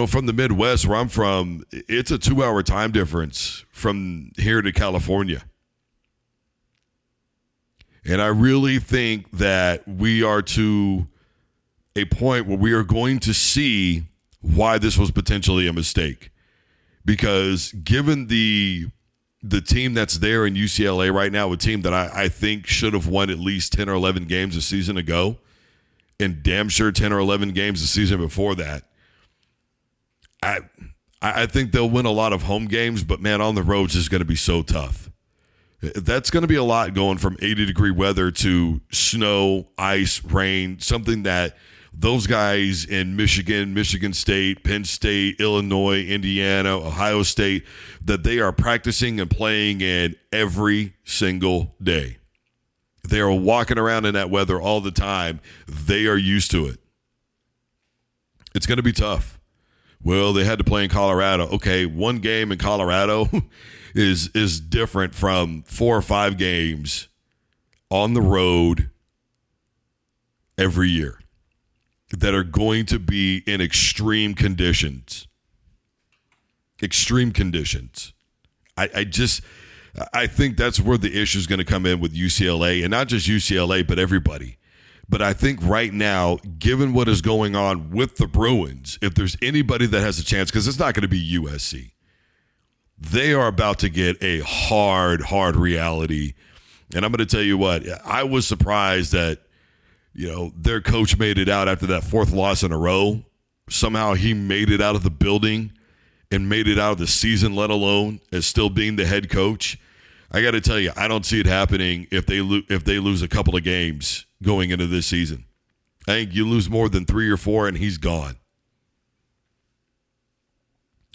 From the Midwest where I'm from, it's a 2-hour time difference from here to California. And I really think that we are to a point where we are going to see why this was potentially a mistake. Because given the team that's there in UCLA right now, a team that I think should have won at least 10 or 11 games a season ago, and damn sure 10 or 11 games the season before that, I think they'll win a lot of home games, but, man, on the road is going to be so tough. That's going to be a lot going from 80-degree weather to snow, ice, rain, something that those guys in Michigan, Michigan State, Penn State, Illinois, Indiana, Ohio State, that they are practicing and playing in every single day. They are walking around in that weather all the time. They are used to it. It's going to be tough. Well, they had to play in Colorado. Okay, one game in Colorado is different from 4 or 5 games on the road every year that are going to be in extreme conditions. Extreme conditions. I think that's where the issue is going to come in with UCLA, and not just UCLA, but everybody. But I think right now, given what is going on with the Bruins, if there's anybody that has a chance, because it's not going to be USC, they are about to get a hard reality. And I'm going to tell you what, I was surprised that, their coach made it out after that 4th loss in a row. Somehow he made it out of the building and made it out of the season, let alone as still being the head coach. I got to tell you, I don't see it happening if they lose a couple of games going into this season. I think you lose more than 3 or 4 and he's gone.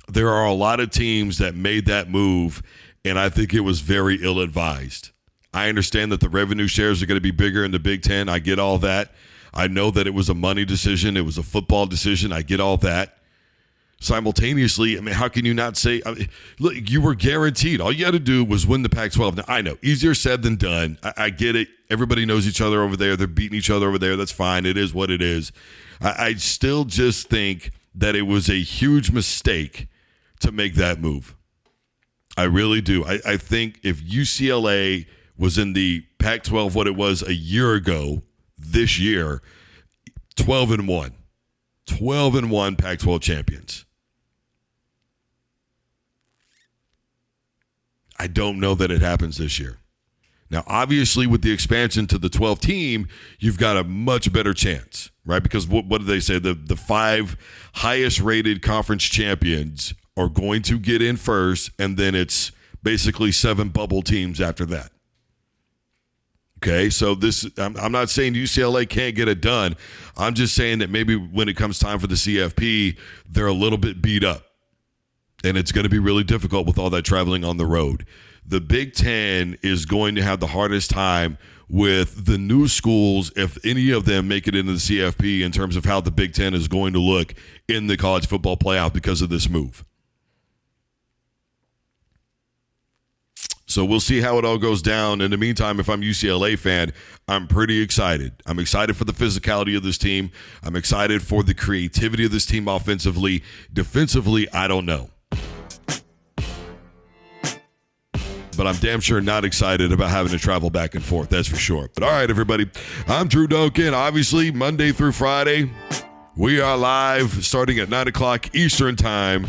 There are a lot of teams that made that move, and I think it was very ill-advised. I understand that the revenue shares are going to be bigger in the Big Ten. I get all that. I know that it was a money decision. It was a football decision. I get all that. Simultaneously, how can you not say, look, you were guaranteed. All you had to do was win the Pac-12. Now, I know, easier said than done. I get it. Everybody knows each other over there. They're beating each other over there. That's fine. It is what it is. I still just think that it was a huge mistake to make that move. I really do. I think if UCLA was in the Pac-12 what it was a year ago, this year, 12-1. 12-1 Pac-12 champions. I don't know that it happens this year. Now, obviously, with the expansion to the 12 team, you've got a much better chance, right? Because what did they say? The 5 highest rated conference champions are going to get in first, and then it's basically 7 bubble teams after that. Okay, so I'm not saying UCLA can't get it done. I'm just saying that maybe when it comes time for the CFP, they're a little bit beat up. And it's going to be really difficult with all that traveling on the road. The Big Ten is going to have the hardest time with the new schools, if any of them make it into the CFP, in terms of how the Big Ten is going to look in the college football playoff because of this move. So we'll see how it all goes down. In the meantime, if I'm a UCLA fan, I'm pretty excited. I'm excited for the physicality of this team. I'm excited for the creativity of this team offensively. Defensively, I don't know. But I'm damn sure not excited about having to travel back and forth. That's for sure. But all right, everybody. I'm Drew Duncan. Obviously, Monday through Friday, we are live starting at 9 o'clock Eastern Time.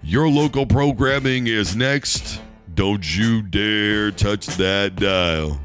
Your local programming is next. Don't you dare touch that dial.